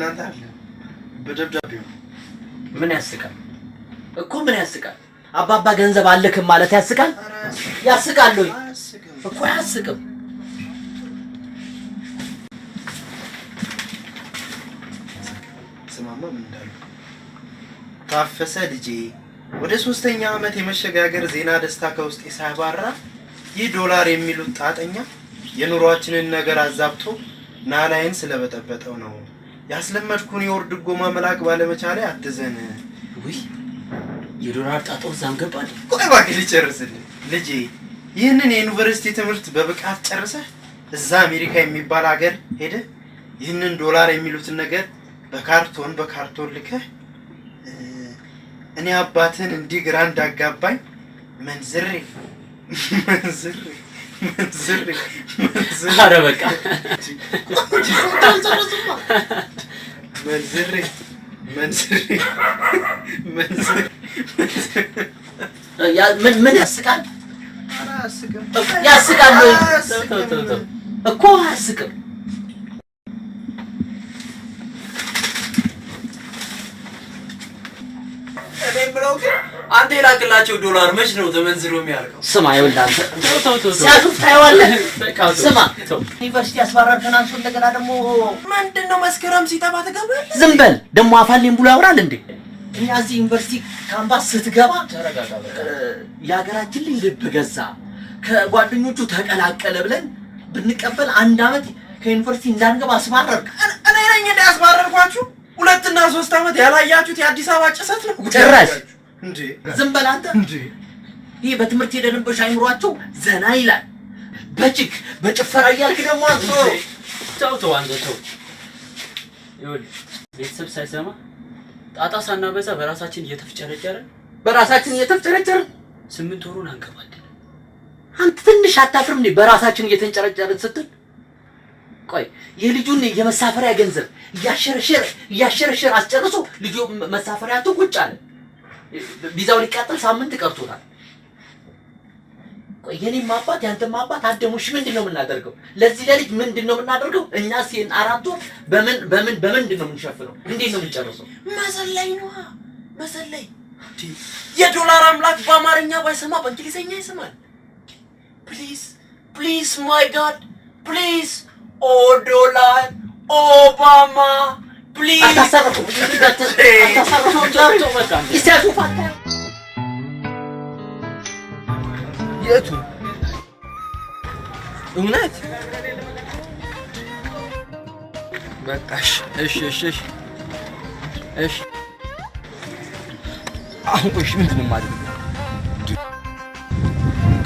በእናንተ በደብዳቤው ምን ያስቃል እኮ ምን ያስቃል አባባ ገንዘብ አለክም ማለት ያስቃል ያስቃል ወይ እኮ ያስቅም ስማማ ምን እንዳሉ ታፈሰ ልጄ ወደ 3ኛ አመት የመሸጋገር ዜና ደስታ ከውስጥ ሳይባራ ይህ ዶላር የሚሉት ጣጣኛ የኑሯችንን ነገር አዛብቶ ናላይን ስለበጠበጠው ነው ያስለመድኩን የወርድ ጎማ መላክ ባለመቻለ አትዘን ወይ የዶላር ጣጣው ዛንገባል ቆይ ባክህ ልጨርስልኝ ልጄ ይህንን የዩኒቨርሲቲ ትምህርት በብቃት ጨርሰህ እዛ አሜሪካ የሚባል ሀገር ሄደ ይህንን ዶላር የሚሉትን ነገር በካርቶን ልከህ እኔ አባትን እንዲህ ግራ እንዳጋባኝ መንዝሬ አረ በቃ መንዝሬ ያ ምን ያስቃል ያስቃል እኮ ያስቃል ብለው አንተ የላክላቸው ዶላር መች ነው ተመንዝሮ የሚያልቀው ስማ ይወላንተ ሲያዙፍ ታይዋለህ ስማ ዩኒቨርሲቲ ያስባራርከን አንሶ እንደገና ደግሞ ምንድነው መስከረም ሲጠባ ተገበል ዝም በል ደግሞ አፋልኝ ብሎ ያወራል እንዴ እኛ እዚህ ዩኒቨርሲቲ ካምፓስ ስትገባ ተረጋጋ ያገራችን ልብ ገዛ ከጓደኞቹ ተቀላቀለ ብለን ብንቀበል አንድ አመት ከዩኒቨርሲቲ እንዳንገባ አስባረርክ እኔ ነኝ ያስባረርኳችሁ 2 እና 3 አመት ያላያችሁት የአዲስ አበባ ጭሰት ነው ጭራሽ እንዴ ዝም በል አንተ እንዴ ይሄ በትምህርት ሄደንበሽ አይምሯቸው ዘና ይላል በጭፈራ እያልክ ደግሞ ተው አንተ ተው ይወል ቤተሰብ ሳይሰማ ጣጣ ሳናበዛ በራሳችን እየተፍጨረጨረ 8 ወሩን አንከባለን አንተ ትንሽ አታፍርም እንዴ በራሳችን እየተንጨረጨርን ስትል ቆይ የልጁን የመሳፈሪያ ገንዘብ ያሸረሸር አስጨርሶ ልጁ መሳፈሪያቱ ቁጭ አለ ቪዛው ሊቃጠል ሳምንት ቀርቶታል ቆይ የኔም አባት ያንተም አባት አደሙሽ ምንድነው የምናደርገው ለዚህ ለልጅ ምንድነው የምናደርገው እኛ ሲን አራቱ በምንድነው የምንሸፍነው እንዴት ነው የምንጨርሰው መሰለኝ የዶላር አምላክ በአማርኛ ባይሰማ በእንግሊዘኛ ይሰማል please my god please oh dollar obama please አታሳረፉ በቃ ይሳፉ ፋታ የቱ እውነት በቃሽ እሺ አሁን እሺ ምንድነው ማለት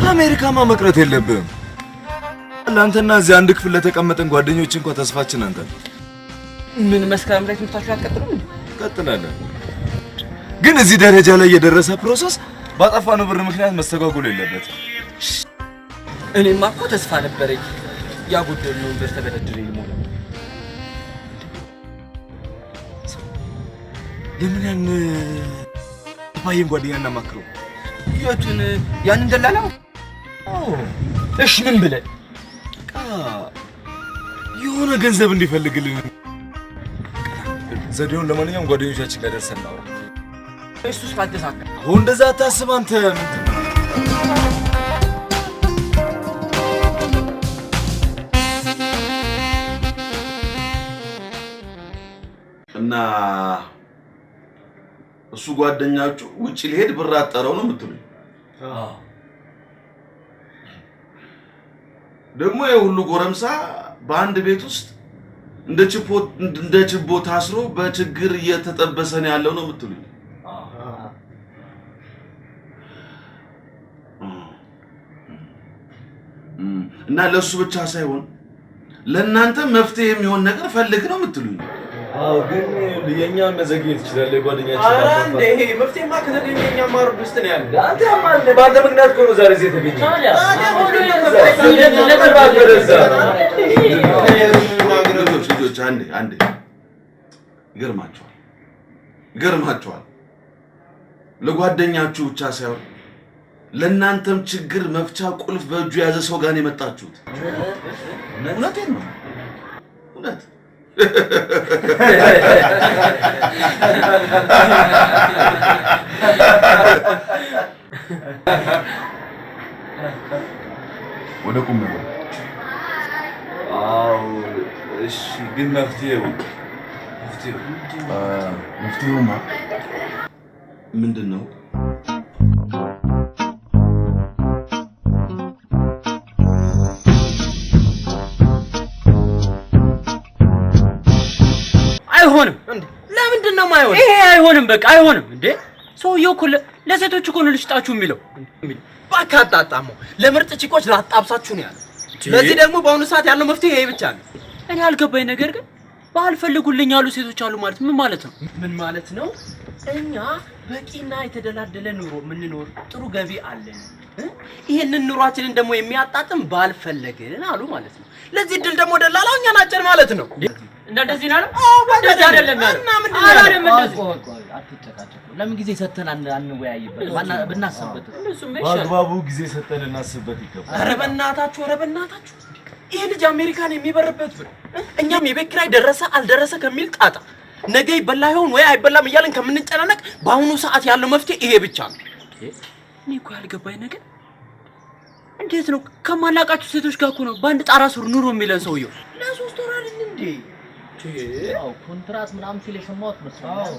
ከአሜሪካማ መቅረት የለብህም ለአንተና እዚህ አንድ ክፍል ለተቀመጠን ጓደኞች እንኳን ተስፋችን አንተ ምን መስከረም ላይ ትምታችሁ አትቀጥሉም ቀጥላለን ግን እዚህ ደረጃ ላይ የደረሰ ፕሮሰስ ባጠፋነው ብር ምክንያት መስተጓጎል የለበት እኔማ እኮ ተስፋ ነበረኝ ያ ጉዳይ ነው ብር ተበደድረኝ ነው ለምን ያን ባይን ጓደኛና ማክሮ የቱን ያን እንደላላው እሺ ምን ብለ የሆነ ገንዘብ እንዲፈልግልን ዘዴውን ለማንኛውም ጓደኞቻችን ጋር ደርሰን ነው እሱስ ካልተሳካ አሁን እንደዛ አታስብ አንተ እና እሱ ጓደኛችሁ ውጪ ሊሄድ ብር አጠረው ነው የምትሉኝ ደግሞ የሁሉ ጎረምሳ በአንድ ቤት ውስጥ እንደ ችቦ ታስሮ በችግር እየተጠበሰ ነው ያለው ነው የምትሉኝ እና ለሱ ብቻ ሳይሆን ለእናንተ መፍትሄ የሚሆን ነገር ፈልግ ነው የምትሉኝ አው ግን የኛን መዘግየት ይችላል ጓደኛችን አረ እንዴ ይሄ መፍትሄማ ከተገኘኛ ማርብ ውስጥ ነው ያለው አንተ ማን ባንተ ምክንያት እኮ ነው ዛሬ እዚህ የተገኘ ልጆች አንዴ ይገርማችኋል ለጓደኛችሁ ብቻ ሳይሆን ለእናንተም ችግር መፍቻ ቁልፍ በእጁ ያዘ ሰው ጋር ነው የመጣችሁት እውነቴን ነው እውነት ወደ ቁም ነገር አው እሺ ግን መፍትሄውማ ምንድነው? አይሆንም እንዴ ለምንድነው ማይሆን ይሄ አይሆንም በቃ አይሆንም እንዴ ሰውየው እኮ ለሴቶች እኮ ነው ልሽጣችሁ የሚለው ባካጣጣሙ ለምርጥ ቺቆች ላጣብሳችሁ ነው ያለው ለዚህ ደግሞ በአሁኑ ሰዓት ያለው መፍትሄ ይሄ ብቻ ነው እኔ አልገባኝ ነገር ግን ባልፈልጉልኝ ያሉ ሴቶች አሉ ማለት ምን ማለት ነው ምን ማለት ነው እኛ በቂና የተደላደለ ኑሮ ምንኖር ጥሩ ገቢ አለን ይሄንን ኑሯችንን ደግሞ የሚያጣጥም ባልፈለግን አሉ ማለት ነው ለዚህ ድል ደግሞ ደላላው እኛ ናጨን ማለት ነው እንደዚህ ነው አዎ እንደዚህ አይደለም ያለው እና ምን አይደለም እንደዚህ አትጨቃጨቁ ለምን ጊዜ ሰተን አንወያይበት ብናስብበት ባግባቡ ጊዜ ሰተን እናስብበት ይገባል ኧረ በእናታችሁ ይሄ ልጅ አሜሪካን የሚበርበት ብር እኛም የቤት ኪራይ ደረሰ አልደረሰ ከሚል ጣጣ ነገ ይበላ ይሆን ወይ አይበላም እያልን ከምንጨናነቅ በአሁኑ ሰዓት ያለው መፍትሄ ይሄ ብቻ ነው እኔ እኮ ያልገባኝ ነገር እንዴት ነው ከማላቃችሁ ሴቶች ጋር እኮ ነው በአንድ ጣራ ስር ኑሮ የሚለን ሰውየው ለሶስት ወር አይደል እንዴ አው ኮንትራት ምናምን ሲል የሰማሁት መስሎኝ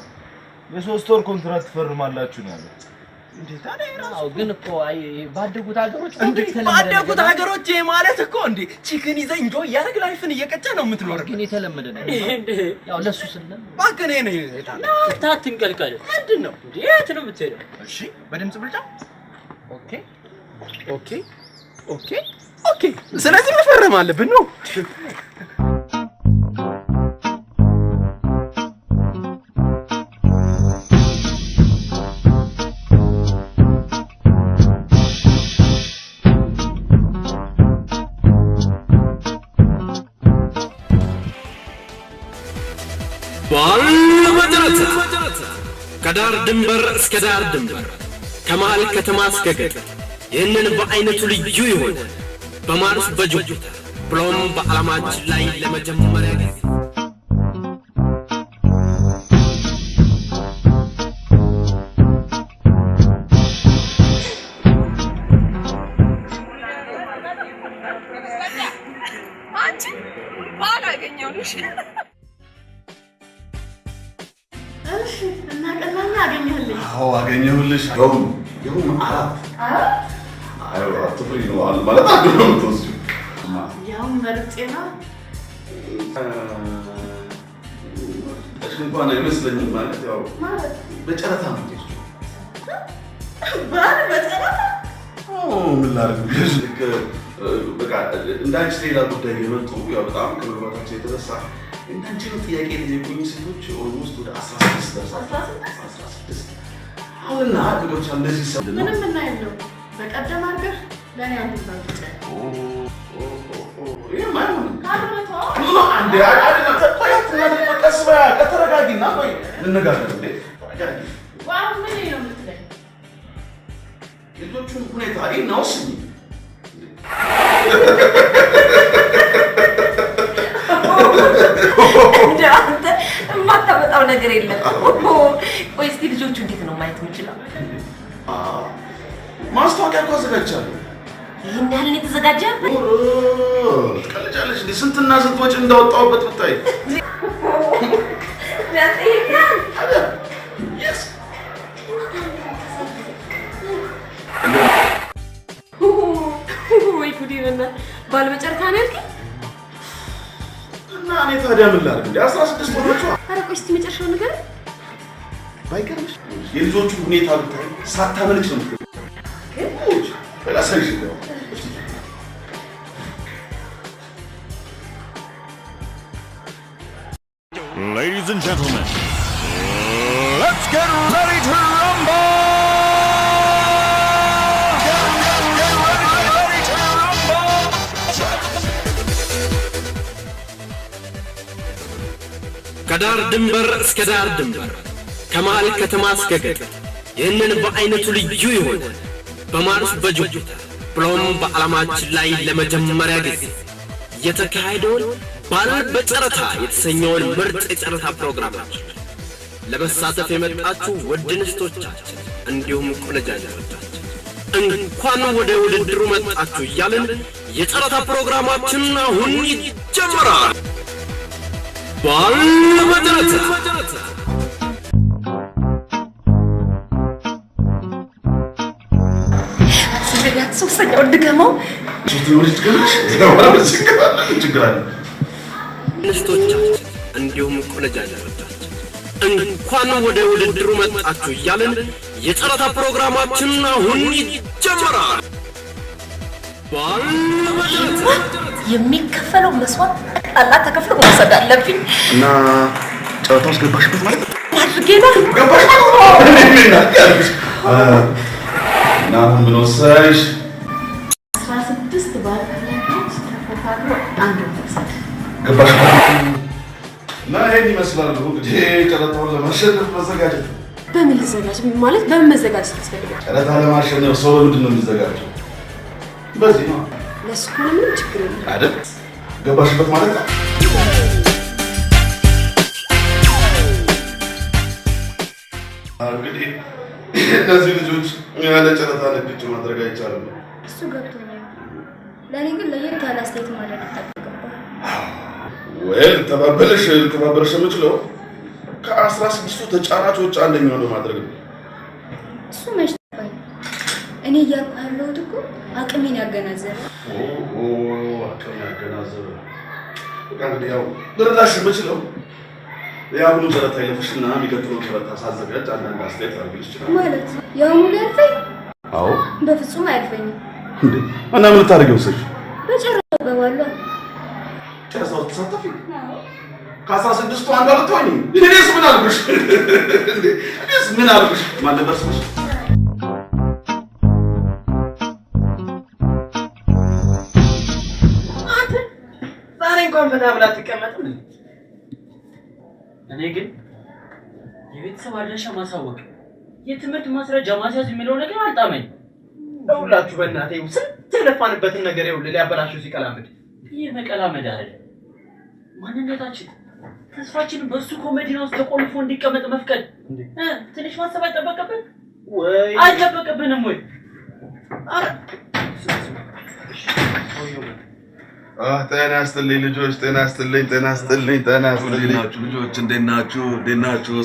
የሶስት ወር ኮንትራት ትፈርማላችሁ ነው ያለው እንዴ ታዲያ አው ግን እኮ ባደጉት ሀገሮች ባደጉት ሀገሮች ማለት እኮ እንዴ ቺክን ይዘህ እንጆ ያረግ ላይፍን እየቀጨ ነው የምትኖረው ግን የተለመደ ነው ያው ለሱ ስለም ባከኔ ነው ታትንቀልቀል ምንድነው እንዴ የት ነው የምትሄደው እሺ በድምጽ ብልጫ ኦኬ ስለዚህ መፈረም አለብን ነው ባልመጀረት ከዳር ድንበር እስከ ዳር ድንበር ከመሃል ከተማ እስከ ገጠር ይህንን በአይነቱ ልዩ የሆነ በማርስ በጁፒተር ብሎም በዓለማችን ላይ ለመጀመሪያ ጊዜ አንቺ ባል አገኘሁልሽ እሺ እና ቀላል አገኘሁልሽ አዎ አገኘሁልሽ ይሁን አራት አዎ አትፍሪ ነው ማለት አገኘሁ ተውስ ያው መርጬ ነው እንኳን አይመስለኝም ማለት ያው በጨረታ ነው ባል በጨረታ ምን ላድርግ በቃ እንዳንቺ ሌላ ጉዳይ የመጡ ያው በጣም ከመግባታቸው የተነሳ እንዳንቺ ነው ጥያቄ የጠየቁኝ ሴቶች ኦልሞስት ወደ 16 ደርሰዋል 16 አሁንና አድርጎች እንደዚህ ሰው ምንም እና ያለው በቀደም አድርገህ ለኔ አንድ ባልጨ ይሄ ማይሆን ካልመጣው ኖ አንዴ አይደለም ተቆያት እና ተቀስባ ከተረጋጊና ቆይ እንነጋገር እንዴ ዋው ምን ነው የምትለኝ ልጆቹን ሁኔታ ይናውስኝ አንተ የማታመጣው ነገር የለም ቆይ እስቲ ልጆቹ እንዴት ነው ማየት የምችለው ማስታወቂያ እኮ አዘጋጅቻለሁ ይሄን ያህል የተዘጋጀበት ትቀልጃለሽ እንዴ ስንትና ስንት ወጪ እንዳወጣሁበት ብታይ ወይ ጉዴ ባልመጨረታ ነው ያልከኝ እና እኔ ታዲያ ምን ላድርግ እንዴ 16 ወሮቹ ኧረ ቆይ እስቲ መጨረሻው ነገር ባይገርምሽ የልጆቹ ሁኔታ ብታይ ሳታመልጭ ነው በላሳይሽ ነው Ladies and gentlemen, let's get ready to rumble! ከዳር ድንበር እስከ ዳር ድንበር ከመሃል ከተማ እስከ ገጠር ይህንን በአይነቱ ልዩ የሆነ በማርስ በጁፒተር ብሎም በዓለማችን ላይ ለመጀመሪያ ጊዜ የተካሄደውን ባል በጨረታ የተሰኘውን ምርጥ የጨረታ ፕሮግራማችን ለመሳተፍ የመጣችሁ ውድ እንስቶቻችን እንዲሁም ቆነጃጅቶቻችን እንኳን ወደ ውድድሩ መጣችሁ እያልን የጨረታ ፕሮግራማችን አሁን ይጀምራል። ባል በጨረታ ሶስተኛው ድገመው። እንስቶቻችን እንዲሁም ቆነጃጅቶቻችን እንኳን ወደ ውድድሩ መጣችሁ እያልን የጨረታ ፕሮግራማችን አሁን ይጀምራል። ባል በጨረታ የሚከፈለው መስዋዕት ጠቅላላ ተከፍሎ መውሰድ አለብኝ እና ጨረታ ውስጥ ገባሽበት ማለት ነው? አድርጌ ነው ገባሽበት እና ምን ወሰንሽ? 16 ባልከለች ተፈታትሮ አንድ ወሰድ ገባሽበት እና ይሄን ይመስላል እንግዲህ ጨረታውን ለማሸነፍ መዘጋጀት። በምን ልዘጋጅ ማለት በምን መዘጋጀት ያስፈልጋል? ጨረታ ለማሸነፍ ሰው በምንድን ነው የሚዘጋጀው? በዚህ ነው ለሱ እኮ ምንም ችግር የለም አይደል? ገባሽበት ማለት ነው። እንግዲህ እነዚህ ልጆች ያለ ጨረታ ንግድ ማድረግ አይቻልም። እሱ ገብቶኛል። ለእኔ ግን ለየት ያለ አስተያየት ማድረግ ይጠበቅብሃል። ወይ ልተባበረሽ የምችለው ከ16ቱ ተጫራቾች አንደኛው ነው ማድረግ ነው። እሱ መች ተባይ እኔ እያልኩ ያለሁት እኮ አቅሜን ያገናዘበ አቅም ያገናዘበ በቃ እንግዲህ ያው ልረዳሽ የምችለው የአሁኑ ጨረታ ይለፍሽና የሚቀጥለው ጨረታ ሳዘጋጅ አንዳንድ አስተያየት አድርግልሽ ይችላል ማለት የአሁኑ ሊያልፈኝ? አዎ በፍጹም አያልፈኝም። እንዴ እና ምን ልታደርጊ ወሰንሽ? በጨረታው እገባለሁ። ጨረታው ተሳተፊ? ከ16ቱ አንዷ ልትሆኚ? እኔስ ምን አልኩሽ? እንዴ እኔስ ምን አልኩሽ? ማን ነበር ስምሽ? ዛሬ እንኳን ፈታ ብላ ትቀመጥም። እኔ ግን የቤተሰብ አድራሻ ማሳወቅ የትምህርት ማስረጃ ማስያዝ የሚለው ነገር አልጣመኝ። ሁላችሁ በእናቴ ስንት የለፋንበትን ነገር ይኸውልህ ሊያበላሽው ሲቀላምድ። ይህ መቀላመድ አይደል ማንነታችን ተስፋችንን በሱ ኮሜዲና ውስጥ ተቆልፎ እንዲቀመጥ መፍቀድ ትንሽ ማሰብ አይጠበቅብን ወይ? አይጠበቅብንም ወይ? አረ ጤና ይስጥልኝ ልጆች፣ ጤና ይስጥልኝ ልጆች፣ እንዴት ናችሁ?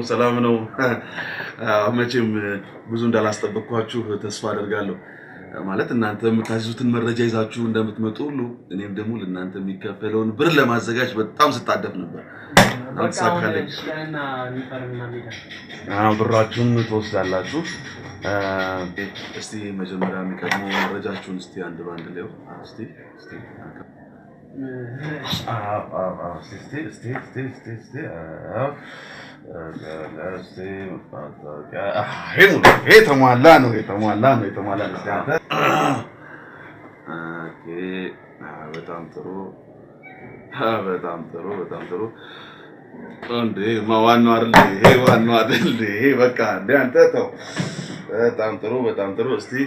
ሰላም ነው። መቼም ብዙ እንዳላስጠበቅኳችሁ ተስፋ አደርጋለሁ። ማለት እናንተ የምታዝዙትን መረጃ ይዛችሁ እንደምትመጡ ሁሉ እኔም ደግሞ ለእናንተ የሚከፈለውን ብር ለማዘጋጅ በጣም ስታደፍ ነበር። አንሳካለኝ እና ኒፈርና ሜዳ ብራችሁን ትወስዳላችሁ። እስቲ መጀመሪያ የሚቀድሙ መረጃችሁን እስቲ አንድ ባንድ ላይ እስቲ የተሟላ ነው። በጣም ጥሩ። እንዴ ዋናው አይደል? ይሄ በቃ እንደ አንተ ተው። በጣም ጥሩ። እስቲ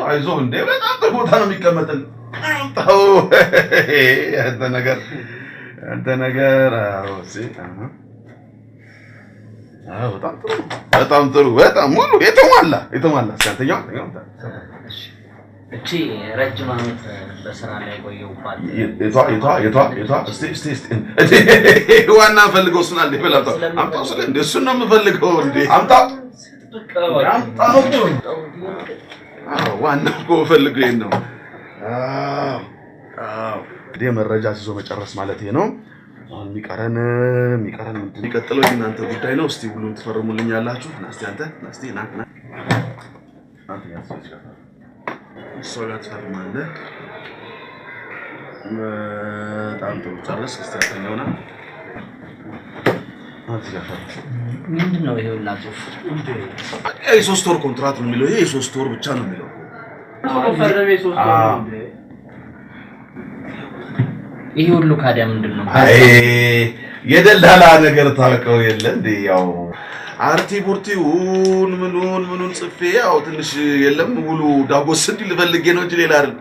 አይዞህ እንዴ በጣም ጥሩ ቦታ ነው የሚቀመጥልህ። ተው አንተ ነገር በጣም ጥሩ በጣም ሙሉ የተሟላ እስካንተኛው እቺ ረጅም ዓመት በስራ ላይ ቆየሁባት የቷ እስቲ ዋና ፈልገው እሱን አለ ይበላጣው አምጣው ስለ እንደ እሱን ነው የምፈልገው እንዴ አምጣው ዋና እኮ ፈልገው ይሄን ነው። መረጃ ይዞ መጨረስ ማለት ይሄ ነው። አሁን የሚቀረን ምንድን ነው? የሚቀጥለው የእናንተ ጉዳይ ነው። እስቲ ሁሉም ትፈርሙልኛላችሁ። ናስቲ አንተ ና እሷ ጋር ትፈርማለህ። በጣም ጥሩ ጨረስ። እስቲ አተኛውና ምንድን ነው ይሄው ላችሁ እንዴ? የ3 ወር ኮንትራት ነው የሚለው። ይሄ የ3 ወር ብቻ ነው የሚለው። ይሄ ሁሉ ካዲያ ምንድነው? አይ የደላላ ነገር ታውቀው የለ እንዴ? ያው አርቲ ቡርቲውን ምኑን ጽፌ ያው ትንሽ የለም ሙሉ ዳጎስ እንዲል ፈልጌ ነው እንጂ ሌላ አይደል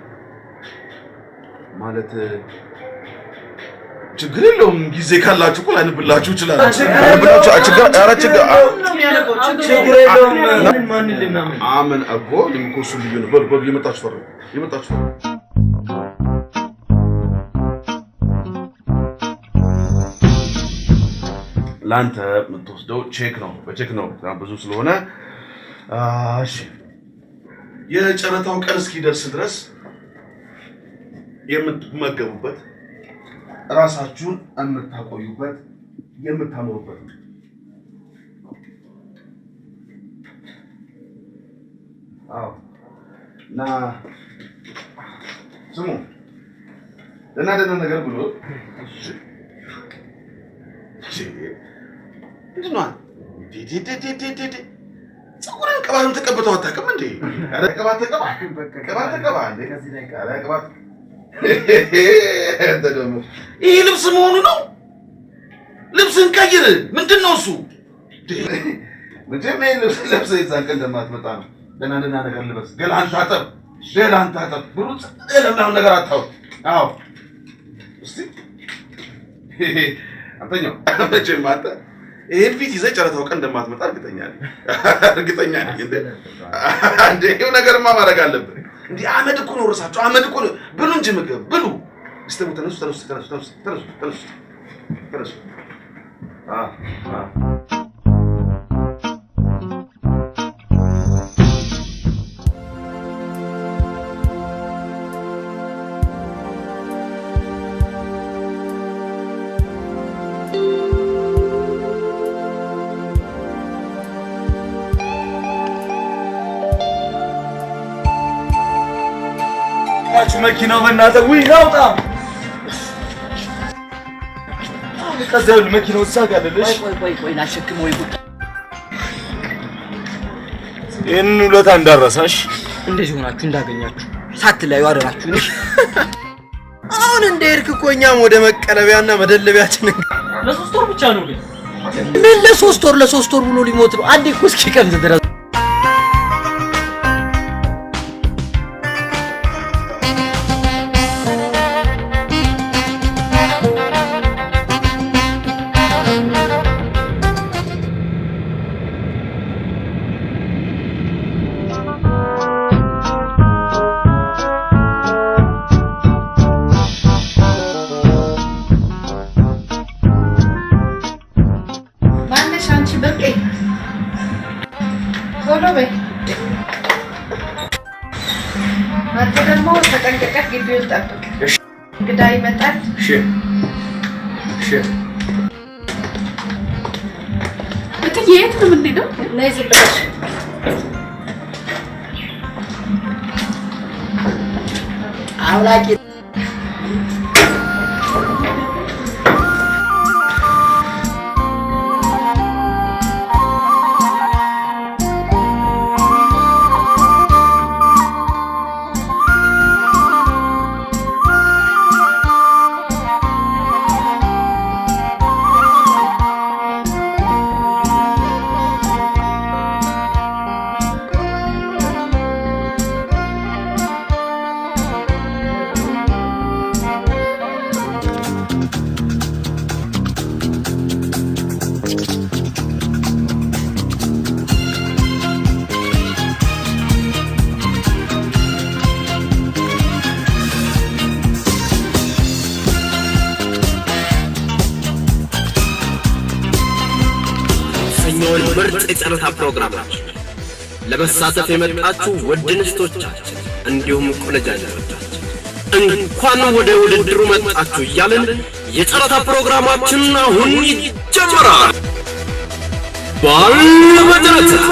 ማለት ችግር የለውም ጊዜ ካላችሁ እኮ ላንብላችሁ ይችላል ችግር የለውም ማን ልናምን አመን አጎ ለምኮሱ ልዩ ነው በብ የመጣችሁ ላንተ የምትወስደው ቼክ ነው በቼክ ነው ብዙ ስለሆነ እሺ የጨረታው ቀን እስኪደርስ ድረስ የምትመገቡበት ራሳችሁን የምታቆዩበት የምታኖሩበት ና ስሙ ደህና ነገር ብሎ ምንድን ነው ፀጉርን ቅባትን ተቀብተው አታውቅም እንዴ? ኧረ ቅባት ተቀባ እንዴ? ኧረ ቅባት ይሄ ልብስ መሆኑ ነው? ልብስን ቀይር። ምንድን ነው እሱ? መቼም ይሄን ልብስ ለብሰህ የዛን ቀን እንደማትመጣ ነው። ደህና ነገር ልበስ። ገላን ታጠብ ብሩ ለምናምን ነገር አታው። አዎ እስቲ አንተኛው መቼም አንተ ይሄን ፊት ይዘህ ጨረታው ቀን እንደማትመጣ እርግጠኛ ነኝ። እንዴ ይሄው ነገርማ ማድረግ አለብን። እንዴ አመድ እኮ ነው ርሳችሁ አመድ እኮ ነው። ብሉ እንጂ ምግብ ብሉ። እስቲ ተነሱ። መኪናው በእናትህ ውይ ናውጣ ከዛው መኪናው ሳጋለልሽ ቆይ ላሸክመው ይጉድ ይሄን ውለታ እንዳረሳሽ እንደዚህ ሆናችሁ እንዳገኛችሁ ሳትለዩ አደራችሁ አሁን እንደሄድክ እኮ እኛም ወደ መቀለቢያና መደለቢያችን ለሶስት ወር ብቻ ነው ግን ምን ለሶስት ወር ብሎ ሊሞት ነው አንዴ እኮ እስኪቀምጥ ድረስ እንግዳ ይመጣል እሺ የት ነው የምንሄደው? ነይ ዝም ብለሽ አውላቂ ምርጥ የጨረታ ፕሮግራማችን ለመሳተፍ የመጣችሁ ውድ እንስቶቻችን እንዲሁም ቆነጃጅቶቻችን እንኳን ወደ ውድድሩ መጣችሁ እያልን የጨረታ ፕሮግራማችን አሁን ይጀምራል። ባለመጨረሻ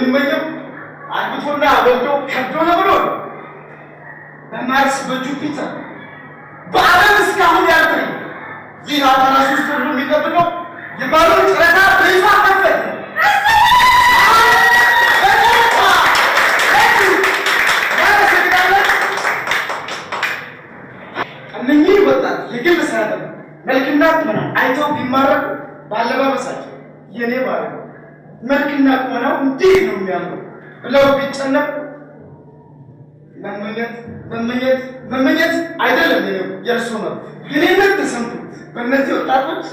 የሚመኘው አግብቶና ወልዶ ከብዶ ነው ብሎ በማርስ በጁፒተር በዓለም እስካሁን ያልኩኝ ይህ አዳራሽ ውስጥ ሁሉ የሚጠብቀው የባሉን ጨረታ በይፋ ከፈት እነኚህ ወጣት የግል ሰዓት መልክና ቁመና አይተው ቢማረኩ ባለባበሳቸው የኔ ባለ መልክና ቁመናው እንዴት ነው የሚያምረው ብለው ቢጨነቁ መመኘት አይደለም የእርሱ ነው ግንኙነት ተሰምቶ በእነዚህ ወጣቶች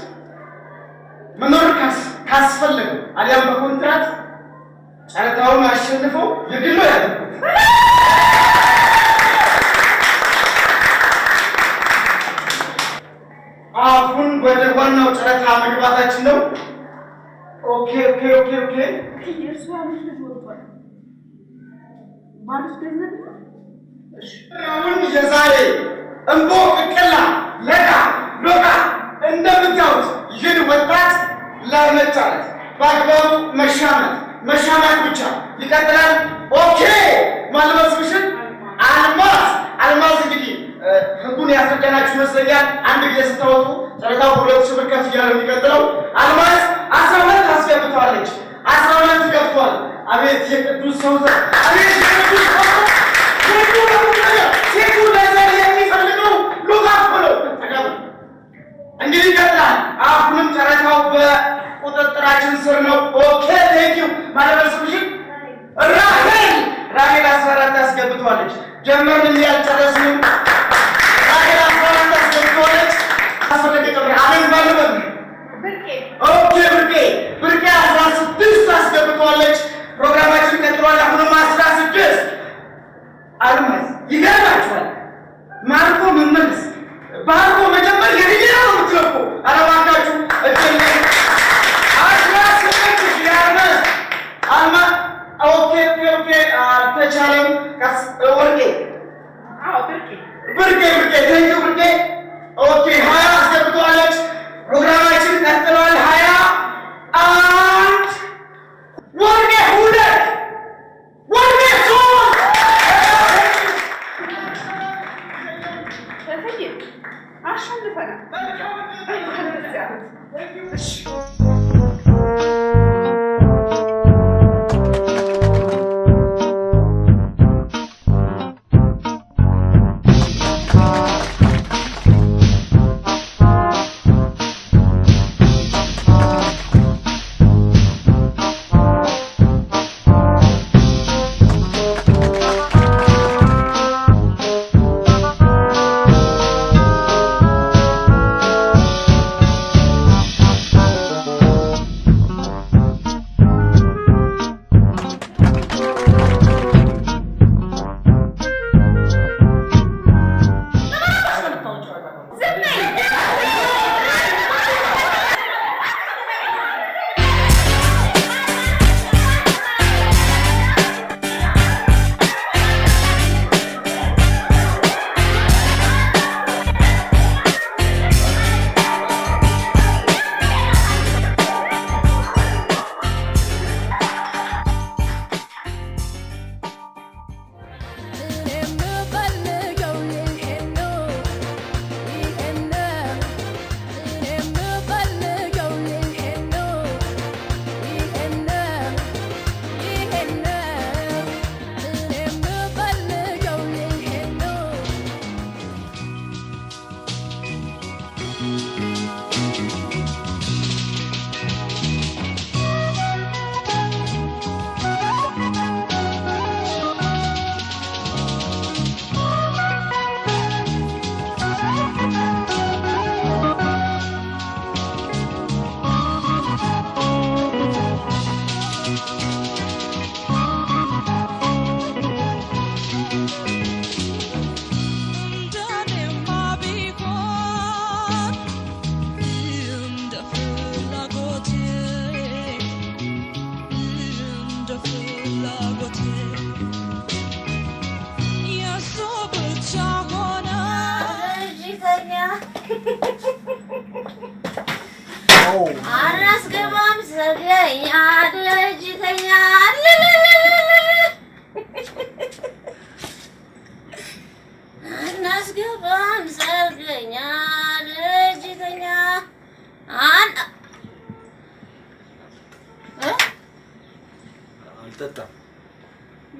መኖር ካስፈለገ አሊያም በኮንትራት ጨረታውን አሸንፈው የግሉ ያደርጉት አሁን ወደ ዋናው ጨረታ መግባታችን ነው። ኦኬ የእርሱ አመት ልጅ ወጥቷል ማለት ገንዘብ ነው። አሁን የዛሬ እንቦ ቅቅላ ለጋ ሎጋ እንደምታዩት ይህን ወጣት ለመጫረት በአግባቡ መሻማት ብቻ ይቀጥላል። ኦኬ ማልበስብሽን አልማዝ እንግዲህ ህጉን ያስረዳናችሁ ይመስለኛል። አንድ ጊዜ ስታወጡ ጨረታው 2,000 ብር ከፍ እያለ የሚቀጥለው አልማዝ 12 አስገብቷለች። 12 ገብቷል። አቤት የቅዱስ ሰው አቤት የቅዱስ ሰው ሴቱ ለዘር የሚፈልገው ሉጋፍ ብሎ ተቀበል። እንግዲህ ይቀጥላል። አሁንም ጨረታው በቁጥጥራችን ስር ነው። ኦኬ ቴንኪው ማለበስብሽን ራሄል 14 አስገብቷለች። ጀመርን ያልጨረስንም ራሄል 14 አስገብቷለች። አስፈለገ ጨምር አሜን ባለበት ኦኬ ብርቄ 16 አስገብቷለች። ፕሮግራማችን ቀጥሏል። አሁንም 16 አልማዝ ይገርማችኋል። ማርኮ መመለስ ባርኮ መጀመር የትኛው ነው የምትለቁ አረባካችሁ እጅል 18 ያርመስ አልማዝ ኦኬ አልተቻለም። ወርቄ ብርቄ ተንኪው ብርቄ ኦኬ 20 አስገብቷለች። ፕሮግራማችን ቀጥሏል። 21 ወርቄ 2 ወርቄ 3 አሸንፈናል። አናስገባም ዘገኛ ደጅተኛ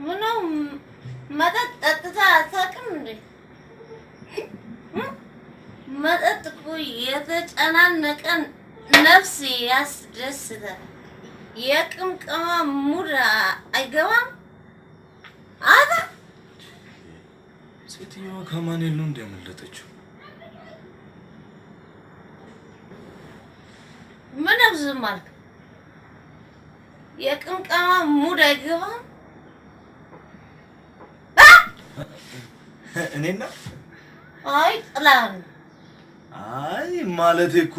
ምነው መጠጥ ጠጥታ አታውቅም እንዴ? መጠጥ እኮ የተጨናነቀን ነፍስ ያስደስታል። የቅምቅማ ሙድ አይገባም። አታ ሴትዮዋ ከማን ነው እንደመለጠችው? ምን ዝም አልክ? የቅምቅማ ሙድ አይገባም። እኔና አይ ጥላህን አይ ማለቴ እኮ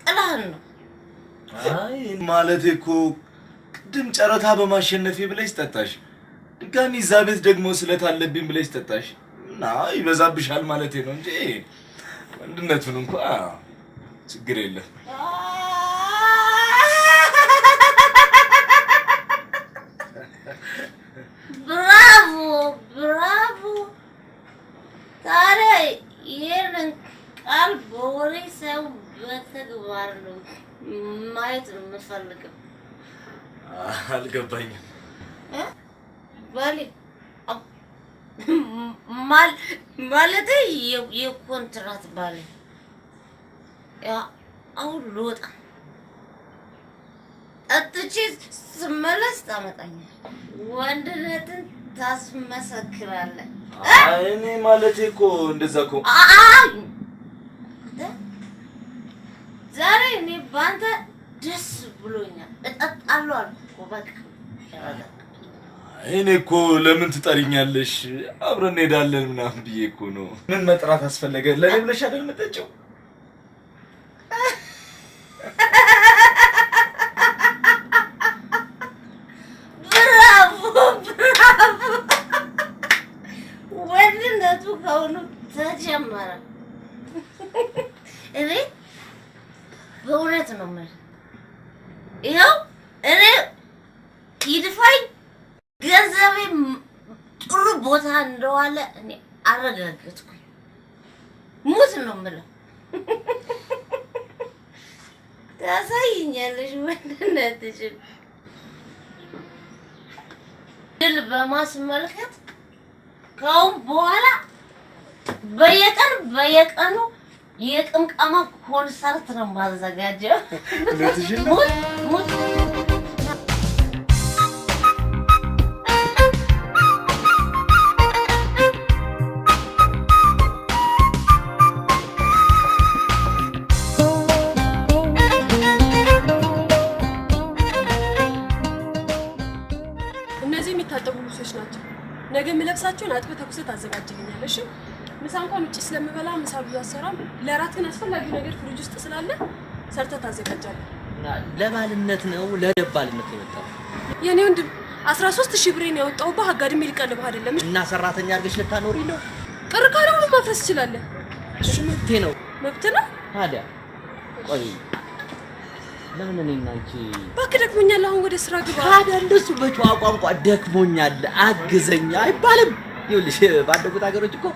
ጥላህን ነው። አይ ማለቴ እኮ ቅድም ጨረታ በማሸነፌ ብለሽ ጠጣሽ፣ ድጋሚ እዛ ቤት ደግሞ ስለታለብኝ ብለሽ ጠጣሽ እና ይበዛብሻል ማለቴ ነው እንጂ ወንድነቱን እንኳን ችግር የለም። ብራቮ ብራቮ። ታዲያ ይህንን ቃል በወሬ ሰው በተግባር ነው ማየት ነው የምፈልገው። አልገባኝም። ባሌ ማለቴ የኮንትራት ባሌ ያ አሁን ልወጣ ጠጥቼ ስመለስ ታመጣኛለህ፣ ወንድነትን ታስመሰክራለህ። እኔ ማለቴ እኮ እንደዛ እኮ ዛሬ እኔ ባንተ ደስ ብሎኛል። እጠጣለሁ አልኩ እኮ በቃ። እኔ እኮ ለምን ትጠሪኛለሽ? አብረን እንሄዳለን ምናምን ብዬ እኮ ነው። ምን መጥራት አስፈለገ? ለኔ ብለሽ አይደል የምትጠጪው? ብራቮ ብራቮ። ወንድነቱ ከሆኑ ተጀመረ። እኔ በእውነት ነው የምልህ፣ ይኸው እኔ ይድፋኝ ገንዘቤ ጥሩ ቦታ እንደዋለ እኔ አረጋግጥኩኝ። ሙት ነው የምለው። ታሳይኛለሽ ወንድነትሽን ድል በማስመልከት ከአሁን በኋላ በየቀኑ የቅምቀማ ኮንሰርት ነው ማዘጋጀው። ሙት እነዚህ የሚታጠቡ ልብሶች ናቸው። ነገ የምለብሳቸውን አጥበህ ተኩሰህ ታዘጋጅልኛለህ። እሺ? ምሳ እንኳን ውጪ ስለምበላ ምሳ ብዙ አሰራም። ለራት ግን አስፈላጊው ነገር ፍሪጅ ውስጥ ስላለ ሰርተህ ታዘጋጃለህ። ለባልነት ነው ለደባልነት ነው የመጣው? የኔ ወንድም 13000 ብሬን ያወጣሁብህ አጋድሜ ሊቀልብህ አይደለም እና ሰራተኛ አድርገሽ ልታኖሪ ነው? ቅር ካለው ማፍረስ ትችላለህ። እሺ መብቴ ነው። መብት ነው ታዲያ ቆይ ለምን እኔና አንቺ እባክህ ደክሞኛል፣ አሁን ወደ ስራ ግባ። ታዲያ እንደሱ በጨዋ ቋንቋ ደክሞኛል አግዘኝ አይባልም። ይኸውልሽ ባደጉት ሀገሮች እኮ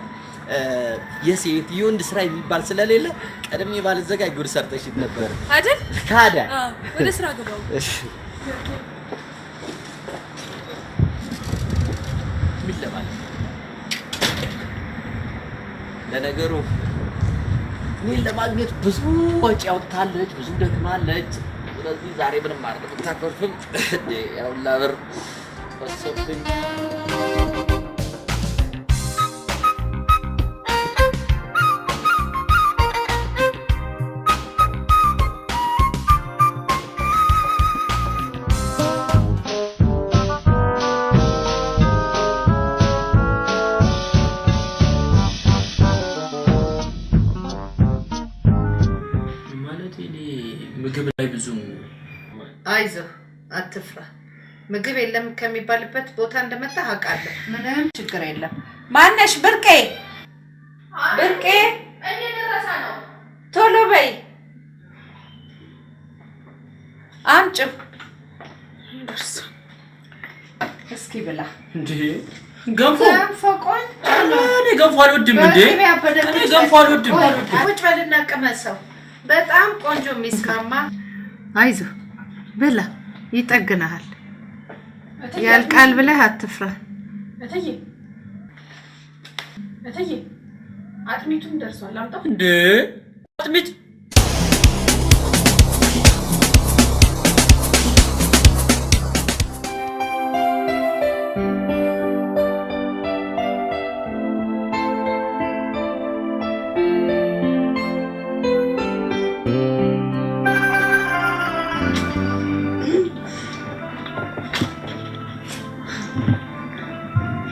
የሴት የወንድ ስራ የሚባል ስለሌለ ቀድሜ ባልዘጋጅ ጉድ ሰርተሽ ነበር አይደል? ታዲያ ወደ ስራ ግባ። እሺ ምን ለማለት ለነገሩ እኔን ለማግኘት ብዙ ወጪ አውጥታለች፣ ብዙ ደክማለች። ስለዚህ ዛሬ ምንም ማድረግ ብታኮርፍም ያው ላብር ወሰብኝ። ምግብ ላይ ብዙ አይዞህ አትፍራ። ምግብ የለም ከሚባልበት ቦታ እንደመጣ አውቃለሁ። ምንም ችግር የለም። ማነሽ? ብርቄ ብርቄ፣ እኔ ደረሳ ነው። ቶሎ በይ አምጪው። እስኪ ብላ እንዴ ገንፎ ቆንጆ ነው። እኔ ገንፎ አልወድም እንዴ። እኔ ገንፎ አልወድም። ቁጭ በልና ቅመሰው። በጣም ቆንጆ የሚስማማ። አይዞህ ብላ፣ ይጠግናል። ያልቃል ብለህ አትፍራ። እትዬ አጥሚቱን ደርሷል። አምጣው እንዴ አጥሚት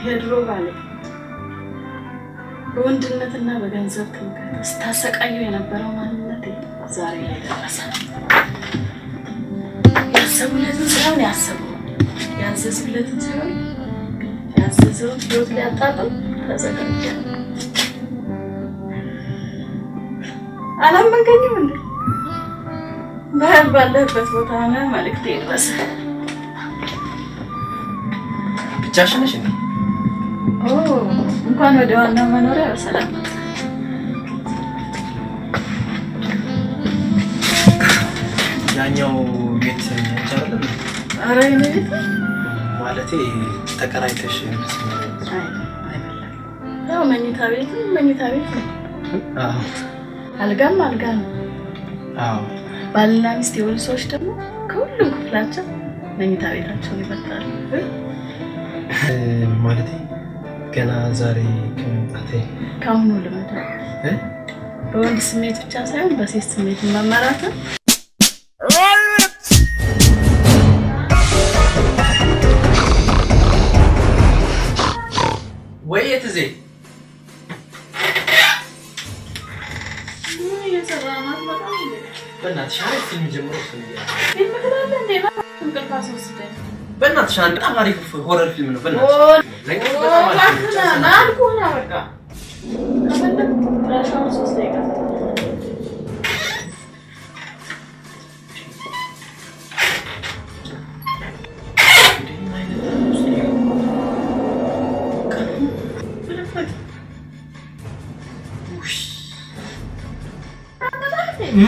የድሮ ባለ በወንድነትና በገንዘብ ትምክህት ስታሰቃየው የነበረው ማንነት ዛሬ ላይ ደረሰ። ያሰቡለትን ሳይሆን ያዘዙለትን ሳይሆን ያዘዘውን ህይወት ሊያጣጥም ተዘጋጀ። አላመንከኝም እንዴ? ባለህበት ቦታ ሆነ መልዕክቴ ይድረስ። ብቻሽን ነሽ እንዴ? እንኳን ወደ ዋናው መኖሪያ በሰላም መጣ። ያኛው ቤት አይቻልም። ኧረ የኔ ቤት ማለቴ ተከራይተሽ ያው መኝታ ቤት ነው። አዎ አልጋም አልጋ ነው። አዎ ባልና ሚስት የሆኑ ሰዎች ደግሞ ከሁሉም ክፍላቸው መኝታ ቤታቸውን ይበልጣሉ። ማለቴ ገና ዛሬ ከመምጣቴ ካሁኑ ልመዳ በወንድ ስሜት ብቻ ሳይሆን በሴት ስሜት መመራት ወይ እትዜ በእናትሽ አሪፍ ፊልም ጀምሮ በእናትሽ አንድ በጣም አሪፍ ሆረር ፊልም ነው።